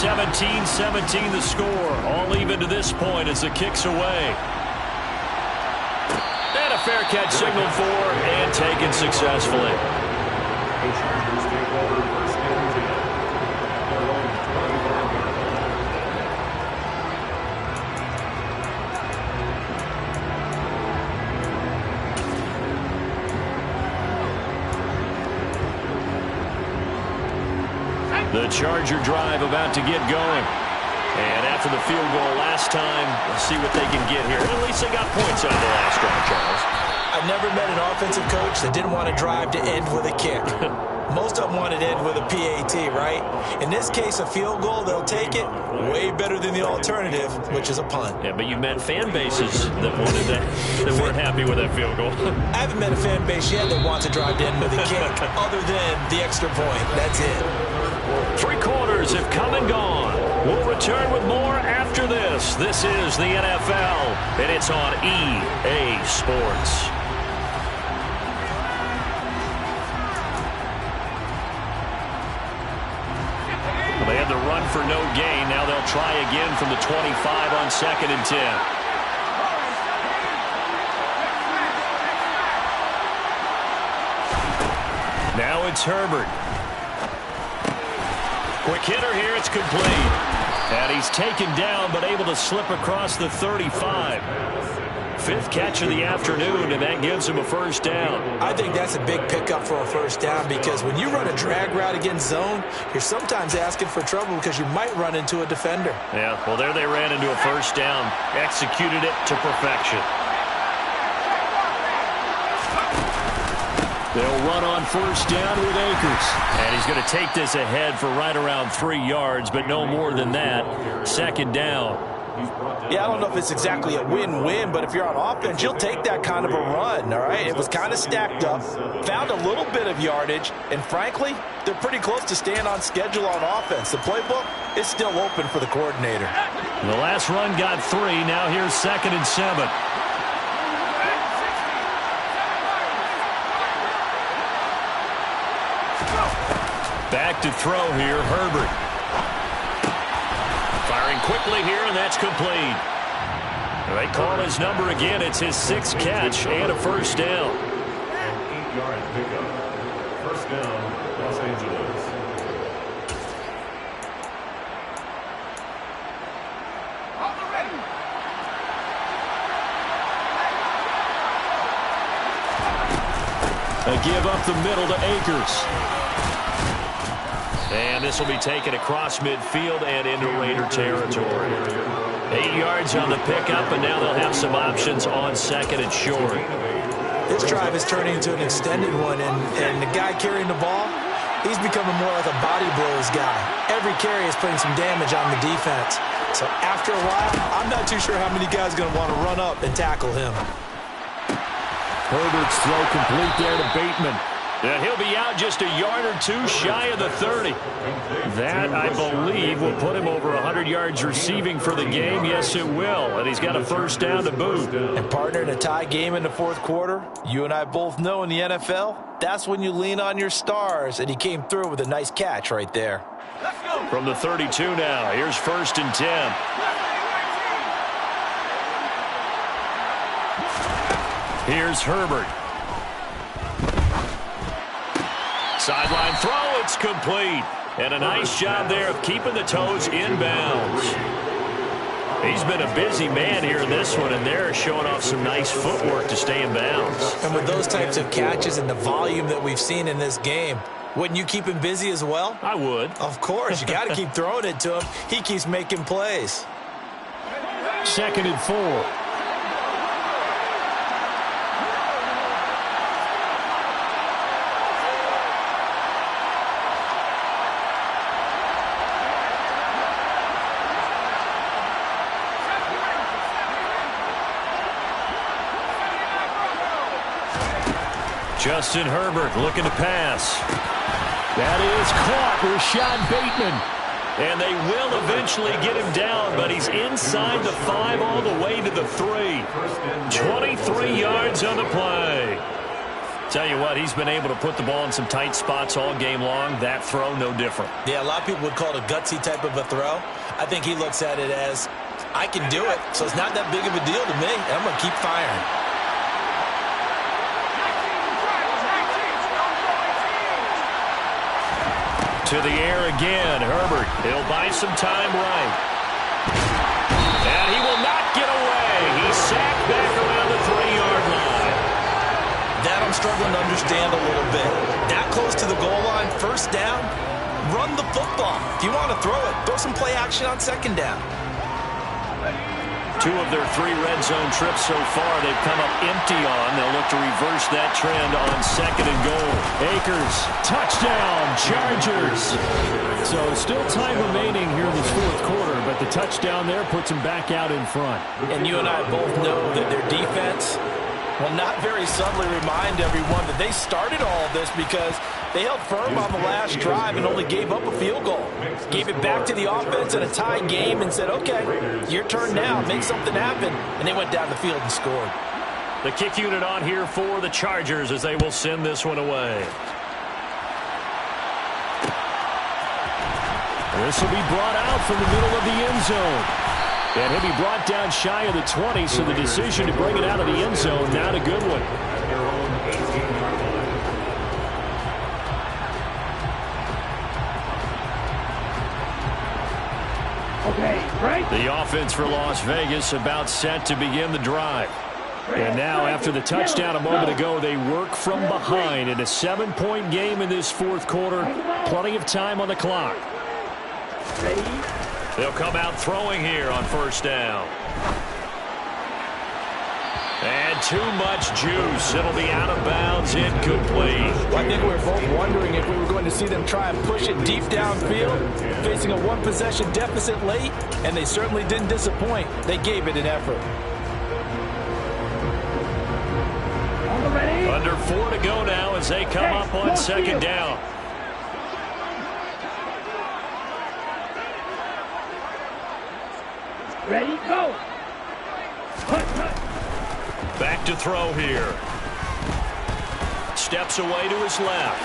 17-17 the score. All even to this point as the kick's away. And a fair catch signaled for and taken successfully. The Chargers take over 1st and 10. Their own 25-yard line. The Charger drive about to get going. And after the field goal last time, we'll see what they can get here. At least they got points out of the last drive, Charles. I've never met an offensive coach that didn't want to drive to end with a kick. Most of them want to end with a PAT, right? In this case, a field goal, they'll take it. Way better than the alternative, which is a punt. Yeah, but you met fan bases that wanted that, that weren't happy with that field goal. I haven't met a fan base yet that wants to drive to end with a kick, other than the extra point. That's it. 3 quarters have come and gone. We'll return with more after this. This is the NFL, and it's on EA Sports. They had the run for no gain. Now they'll try again from the 25 on 2nd and 10. Now it's Herbert. Quick hitter here. It's complete. And he's taken down but able to slip across the 35. 5th catch of the afternoon, and that gives him a 1st down. I think that's a big pickup for a 1st down because when you run a drag route against zone, you're sometimes asking for trouble because you might run into a defender. Yeah, well, there they ran into a 1st down. Executed it to perfection. They'll run on 1st down with Akers. And he's going to take this ahead for right around 3 yards, but no more than that. 2nd down. Yeah, I don't know if it's exactly a win-win, but if you're on offense, you'll take that kind of a run, all right? It was kind of stacked up, found a little bit of yardage, and frankly, they're pretty close to staying on schedule on offense. The playbook is still open for the coordinator. The last run got 3. Now here's 2nd and 7. Back to throw here, Herbert. Firing quickly here, and that's complete. They call his number again. It's his 6th catch and a 1st down. 8-yard pickup. 1st down, Los Angeles. give up the middle to Akers. And this will be taken across midfield and into Raider territory. 8 yards on the pickup, and now they'll have some options on second and short. This drive is turning into an extended one, and the guy carrying the ball, he's becoming more like a body blows guy. Every carry is putting some damage on the defense. So after a while, I'm not too sure how many guys are going to want to run up and tackle him. Herbert's throw complete there to Bateman. And he'll be out just a yard or two shy of the 30. That, I believe, will put him over 100 yards receiving for the game. Yes, it will. And he's got a first down to boot. And partner, in a tie game in the fourth quarter, you and I both know in the NFL, that's when you lean on your stars. And he came through with a nice catch right there. From the 32 now, here's 1st and 10. Here's Herbert. Sideline throw, it's complete. And a nice job there of keeping the toes inbounds. He's been a busy man here in this one, and they're showing off some nice footwork to stay in bounds. And with those types of catches and the volume that we've seen in this game, wouldn't you keep him busy as well? I would. Of course. You got to keep throwing it to him. He keeps making plays. 2nd and 4. Justin Herbert looking to pass. That is caught. Rashad Bateman. And they will eventually get him down, but he's inside the 5 all the way to the 3. 23 yards on the play. Tell you what, he's been able to put the ball in some tight spots all game long. That throw, no different. Yeah, a lot of people would call it a gutsy type of a throw. I think he looks at it as, I can do it, so it's not that big of a deal to me. I'm going to keep firing. To the air again, Herbert. He'll buy some time right. And he will not get away. He's sacked back around the 3-yard line. That I'm struggling to understand a little bit. That close to the goal line, 1st down, run the football. If you want to throw it, throw some play action on 2nd down. 2 of their 3 red zone trips so far they've come up empty on. They'll look to reverse that trend on 2nd and goal. Akers, touchdown, Chargers. So still time remaining here in this fourth quarter, but the touchdown there puts them back out in front. And you and I both know that their defense will not very subtly remind everyone that they started all of this because they held firm on the last drive and only gave up a field goal. Gave it back to the offense in a tie game and said, okay, your turn now, make something happen. And they went down the field and scored. The kick unit on here for the Chargers as they will send this one away. This will be brought out from the middle of the end zone. And he'll be brought down shy of the 20, so the decision to bring it out of the end zone, not a good one. The offense for Las Vegas about set to begin the drive. And now, after the touchdown a moment ago, they work from behind in a 7-point game in this fourth quarter. Plenty of time on the clock. They'll come out throwing here on 1st down. And too much juice. It'll be out of bounds, incomplete. Well, I think we were both wondering if we were going to see them try and push it deep downfield, facing a 1-possession deficit late, and they certainly didn't disappoint. They gave it an effort. Under 4 to go now as they come up on 2nd down. Ready, go. Back to throw here. Steps away to his left.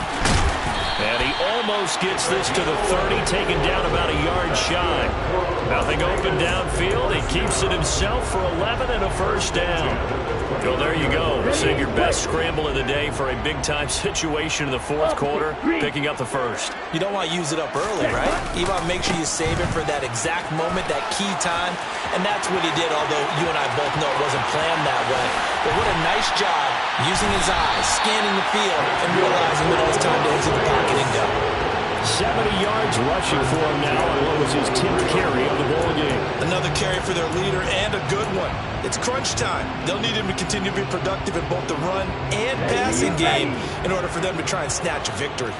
And he almost gets this to the 30, taken down about a yard shy. Nothing open downfield. He keeps it himself for 11 and a 1st down. Well, there you go. Save your best scramble of the day for a big-time situation in the fourth quarter, picking up the 1st. You don't want to use it up early, right? You want to make sure you save it for that exact moment, that key time, and that's what he did, although you and I both know it wasn't planned that way. But what a nice job Using his eyes, scanning the field, and realizing that it was time to exit the pocket and go. 70 yards rushing for him now on what was his 10th carry of the ball game. Another carry for their leader, and a good one. It's crunch time. They'll need him to continue to be productive in both the run and passing game in order for them to try and snatch a victory.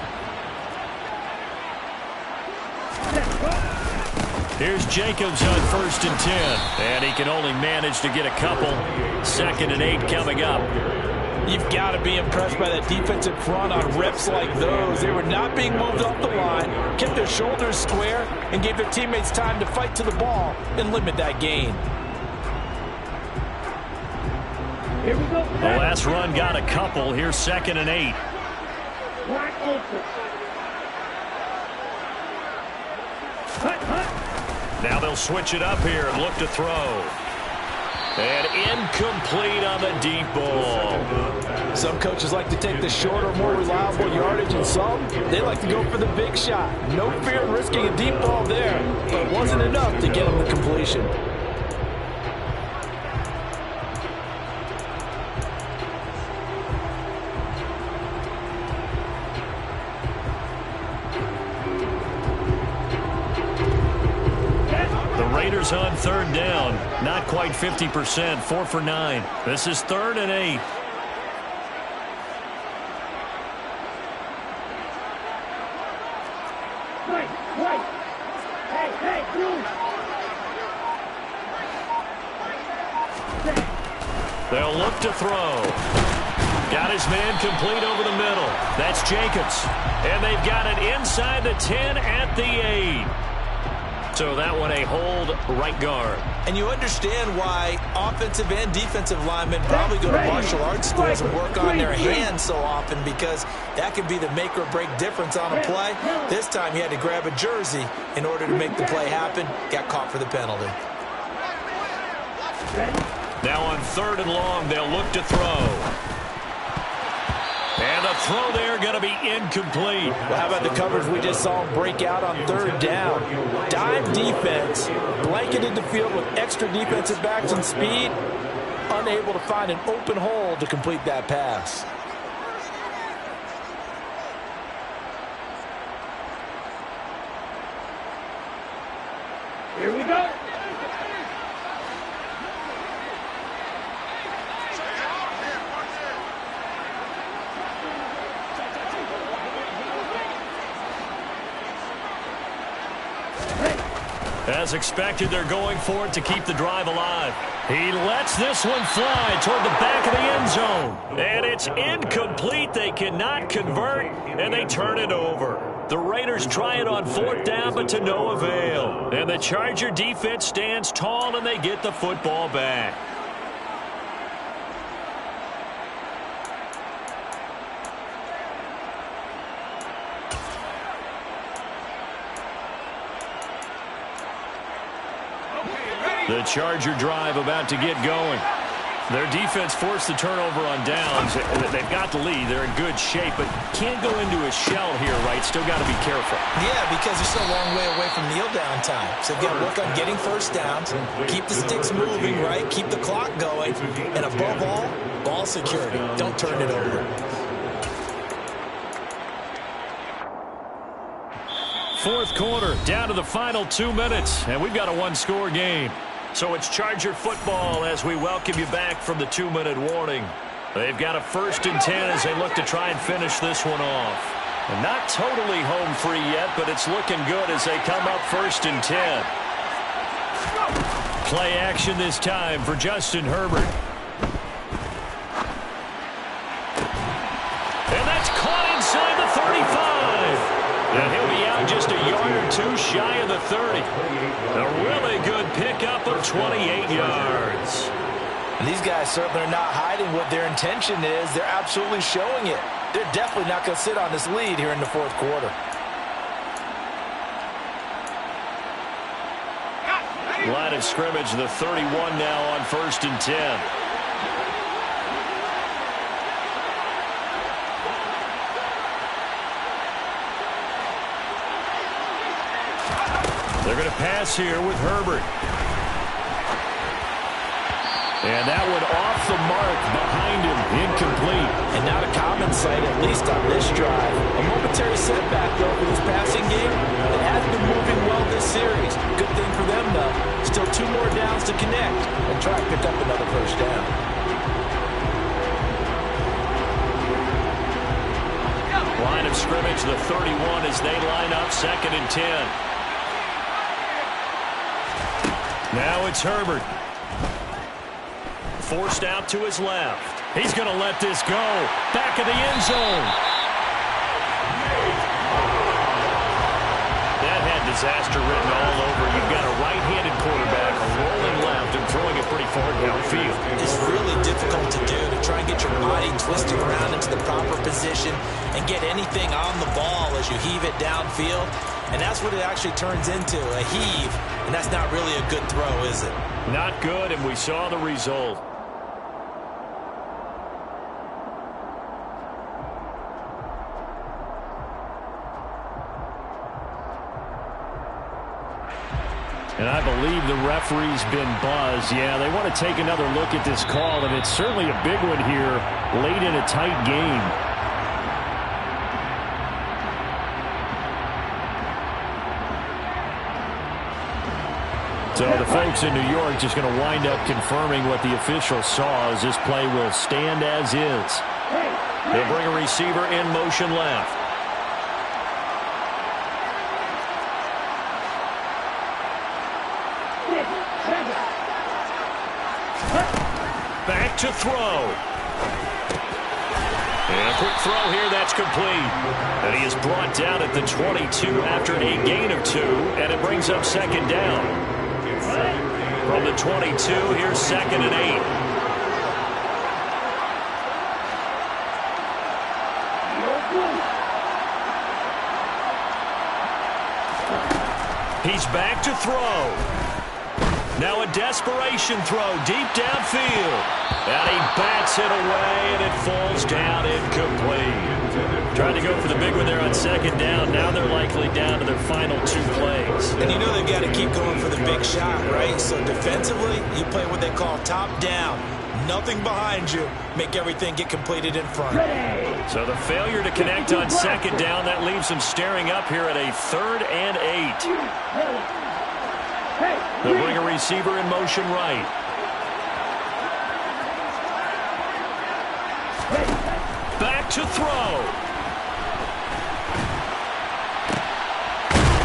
Here's Jacobs on 1st and 10. And he can only manage to get a couple. 2nd and 8 coming up. You've got to be impressed by that defensive front on reps like those. They were not being moved off the line, kept their shoulders square, and gave their teammates time to fight to the ball and limit that gain. Here we go. The last run got a couple. Here's 2nd and 8. Wide open. Now they'll switch it up here and look to throw. And incomplete on the deep ball. Some coaches like to take the shorter, more reliable yardage, and some, they like to go for the big shot. No fear in risking a deep ball there, but it wasn't enough to get them the completion. Raiders on 3rd down. Not quite 50%. 4 for 9. This is 3rd and 8. Right. Hey, Bruce. They'll look to throw. Got his man complete over the middle. That's Jacobs. And they've got it inside the 10 at the 8. So that one a hold right guard. And you understand why offensive and defensive linemen probably go to martial arts schools and work on their hands so often, because that can be the make or break difference on a play. This time he had to grab a jersey in order to make the play happen. Got caught for the penalty. Now on 3rd and long, they'll look to throw. And the throw there going to be incomplete. Well, how about the coverage we just saw him break out on 3rd down? Dive defense, blanketed the field with extra defensive backs and speed, unable to find an open hole to complete that pass. Here we go. As expected, they're going for it to keep the drive alive. He lets this one fly toward the back of the end zone. And it's incomplete. They cannot convert, and they turn it over. The Raiders try it on 4th down, but to no avail. And the Charger defense stands tall, and they get the football back. The Charger drive about to get going. Their defense forced the turnover on downs. They've got the lead. They're in good shape, but can't go into a shell here, right? Still got to be careful. Yeah, because they're still a long way away from kneel down time. So they've got to work on getting 1st downs, keep the sticks moving, right? Keep the clock going. And above all, ball security. Don't turn it over. 4th quarter, down to the final 2 minutes, and we've got a one-score game. So it's Charger football as we welcome you back from the 2-minute warning. They've got a 1st and 10 as they look to try and finish this one off. And not totally home free yet, but it's looking good as they come up 1st and 10. Play action this time for Justin Herbert. And that's caught inside the 35. And he'll be out just a yard or two shy of the 30. A really good pickup of 28 yards. These guys certainly are not hiding what their intention is. They're absolutely showing it. They're definitely not going to sit on this lead here in the 4th quarter. Line of scrimmage, the 31 now on 1st and 10. They're going to pass here with Herbert. And that one off the mark behind him, incomplete. And not a common sight, at least on this drive. A momentary setback, though, for this passing game. It has been moving well this series. Good thing for them, though. Still 2 more downs to connect and try to pick up another first down. Line of scrimmage, the 31 as they line up, 2nd and 10. Now it's Herbert. Forced out to his left. He's going to let this go. Back of the end zone. That had disaster written all over. You've got a right-handed quarterback rolling left and throwing it pretty far downfield. It's really difficult to do, to try and get your body twisted around into the proper position and get anything on the ball as you heave it downfield. And that's what it actually turns into, a heave. And that's not really a good throw, is it? Not good, and we saw the result. And I believe the referee's been buzzed. Yeah, they want to take another look at this call, and it's certainly a big one here late in a tight game. So the folks in New York just going to wind up confirming what the official saw as this play will stand as is. They'll bring a receiver in motion left. Back to throw. And a quick throw here, that's complete. And he is brought down at the 22 after a gain of 2, and it brings up 2nd down. From the 22, here's 2nd and 8. He's back to throw. Now a desperation throw deep downfield. And he bats it away, and it falls down incomplete. Trying to go for the big one there on 2nd down. Now they're likely down to their final 2 plays. And you know they've got to keep going for the big shot, right? So defensively, you play what they call top down. Nothing behind you. Make everything get completed in front. So the failure to connect on 2nd down, that leaves them staring up here at a 3rd and 8. They'll bring a receiver in motion right. Back to throw.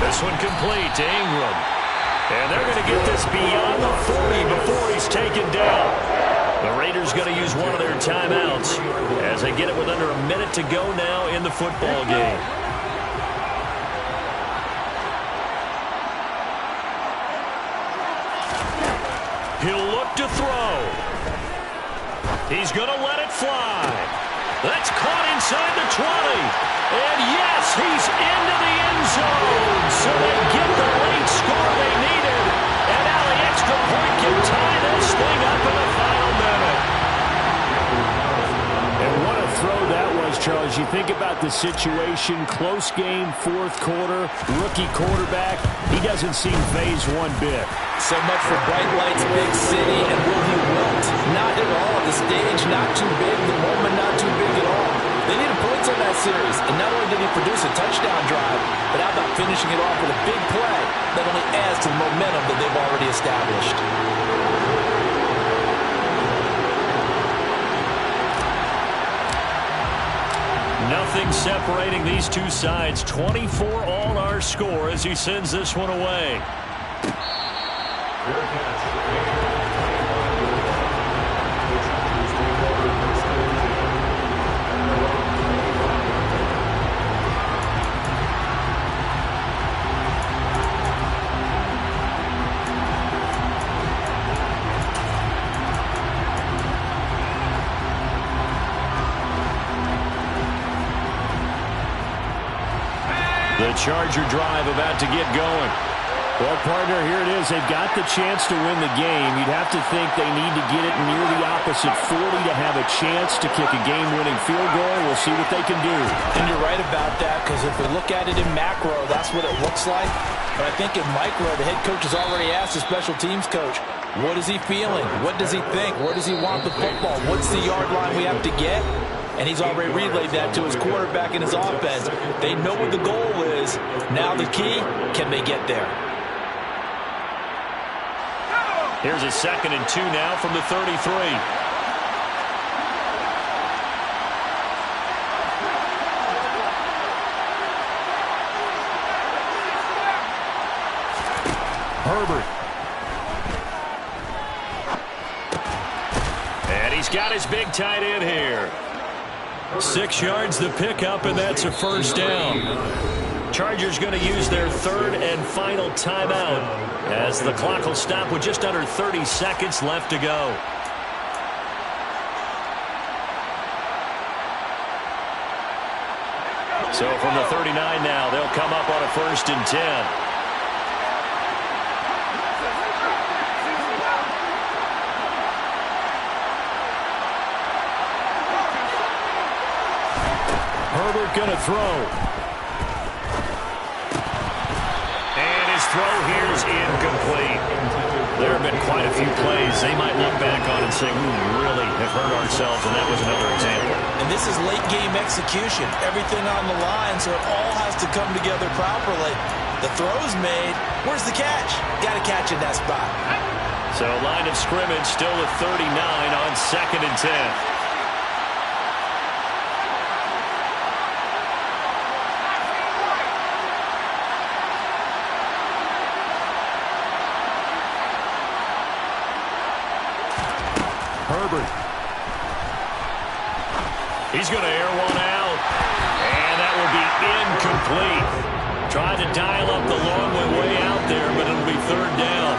This one complete to Ingram. And they're going to get this beyond the 40 before he's taken down. The Raiders going to use one of their timeouts as they get it with under a minute to go now in the football game. He'll look to throw. He's going to let it fly. That's caught inside the 20. And yes, he's into the end zone. So they get the late score they needed. And now the extra point can tie this thing up in the final minute. And what a throw that was, Charles. You think about the situation, close game, 4th quarter, rookie quarterback. He doesn't seem phased one bit. So much for bright lights, big city, and will he wilt? Not at all. The stage not too big, the moment not too big at all. They needed points on that series, and not only did he produce a touchdown drive, but how about finishing it off with a big play that only adds to the momentum that they've already established. Nothing separating these two sides. 24 all our score as he sends this one away. The Charger drive about to get going. Well, partner, here it is. They've got the chance to win the game. You'd have to think they need to get it near the opposite 40 to have a chance to kick a game-winning field goal. We'll see what they can do. And you're right about that, because if we look at it in macro, that's what it looks like. But I think in micro, the head coach has already asked the special teams coach, what is he feeling? What does he think? Where does he want the football? What's the yard line we have to get? And he's already relayed that to his quarterback and his offense. They know what the goal is. Now the key, can they get there? Here's a 2nd and 2 now from the 33. Herbert. And he's got his big tight end here. 6 yards the pickup, and that's a first down. Chargers going to use their 3rd and final timeout as the clock will stop with just under 30 seconds left to go. So from the 39 now, they'll come up on a 1st and 10. Herbert going to throw. Throw here is incomplete. There have been quite a few plays they might look back on and say, we really have hurt ourselves, and that was another example. And this is late game execution. Everything on the line, so it all has to come together properly. The throw's made. Where's the catch? Got to catch in that spot. So line of scrimmage still at 39 on 2nd and 10. Herbert. He's going to air one out. And that will be incomplete. Tried to dial up the long way out there, but it'll be 3rd down.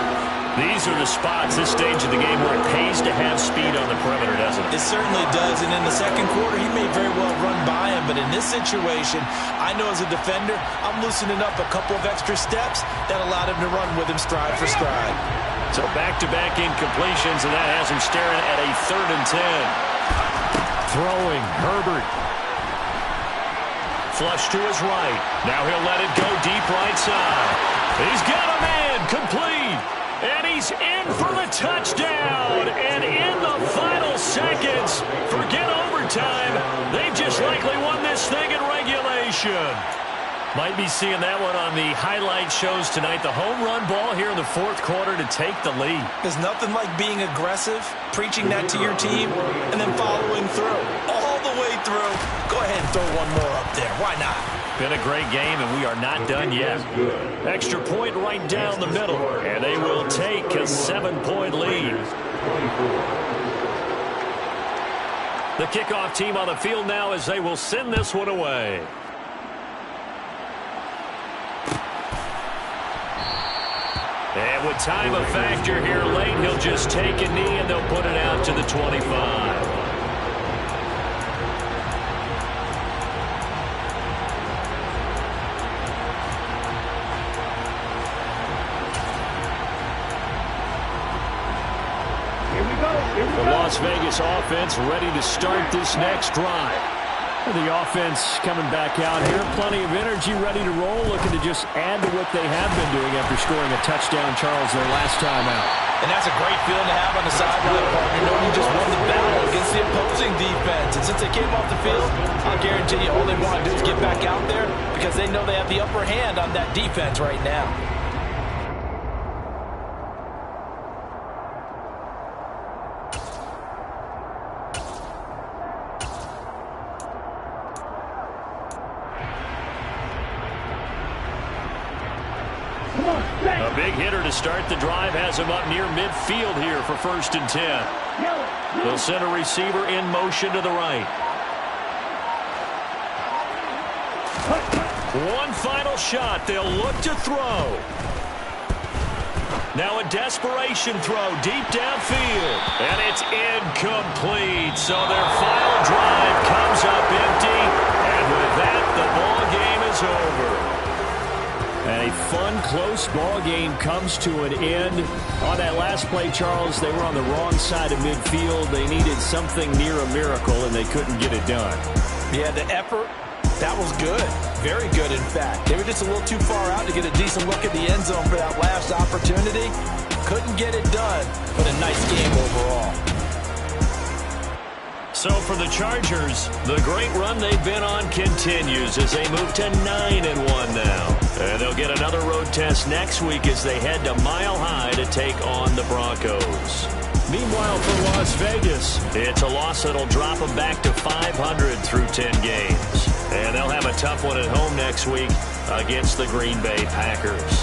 These are the spots, this stage of the game, where it pays to have speed on the perimeter, doesn't it? It certainly does. And in the 2nd quarter, he may very well run by him. But in this situation, I know as a defender, I'm loosening up a couple of extra steps that allowed him to run with him stride for stride. So back-to-back incompletions, and that has him staring at a 3rd and 10. Throwing, Herbert. Flush to his right. Now he'll let it go deep right side. He's got a man, complete. And he's in for the touchdown. And in the final seconds, forget overtime. They've just likely won this thing in regulation. Might be seeing that one on the highlight shows tonight. The home run ball here in the 4th quarter to take the lead. There's nothing like being aggressive, preaching that to your team, and then following through. All the way through. Go ahead and throw one more up there. Why not? Been a great game, and we are not done yet. Extra point right down the middle, and they will take a 7-point lead. The kickoff team on the field now as they will send this one away. And with time a factor here late, he'll just take a knee and they'll put it out to the 25. The Las Vegas offense ready to start this next drive. The offense coming back out here. Plenty of energy, ready to roll, looking to just add to what they have been doing after scoring a touchdown, Charles, their last time out. And that's a great feeling to have on the sideline, partner, knowing you just won the battle against the opposing defense. And since they came off the field, I'll guarantee you all they want to do is get back out there because they know they have the upper hand on that defense right now. A big hitter to start the drive has him up near midfield here for 1st and 10. They'll send a receiver in motion to the right. One final shot. They'll look to throw. Now a desperation throw deep downfield. And it's incomplete. So their final drive comes up empty. And with that, the ball game is over. And a fun, close ball game comes to an end. On that last play, Charles, they were on the wrong side of midfield. They needed something near a miracle, and they couldn't get it done. Yeah, the effort, that was good. Very good, in fact. They were just a little too far out to get a decent look at the end zone for that last opportunity. Couldn't get it done, but a nice game overall. So for the Chargers, the great run they've been on continues as they move to 9-1 now. And they'll get another road test next week as they head to Mile High to take on the Broncos. Meanwhile, for Las Vegas, it's a loss that'll drop them back to 500 through 10 games. And they'll have a tough one at home next week against the Green Bay Packers.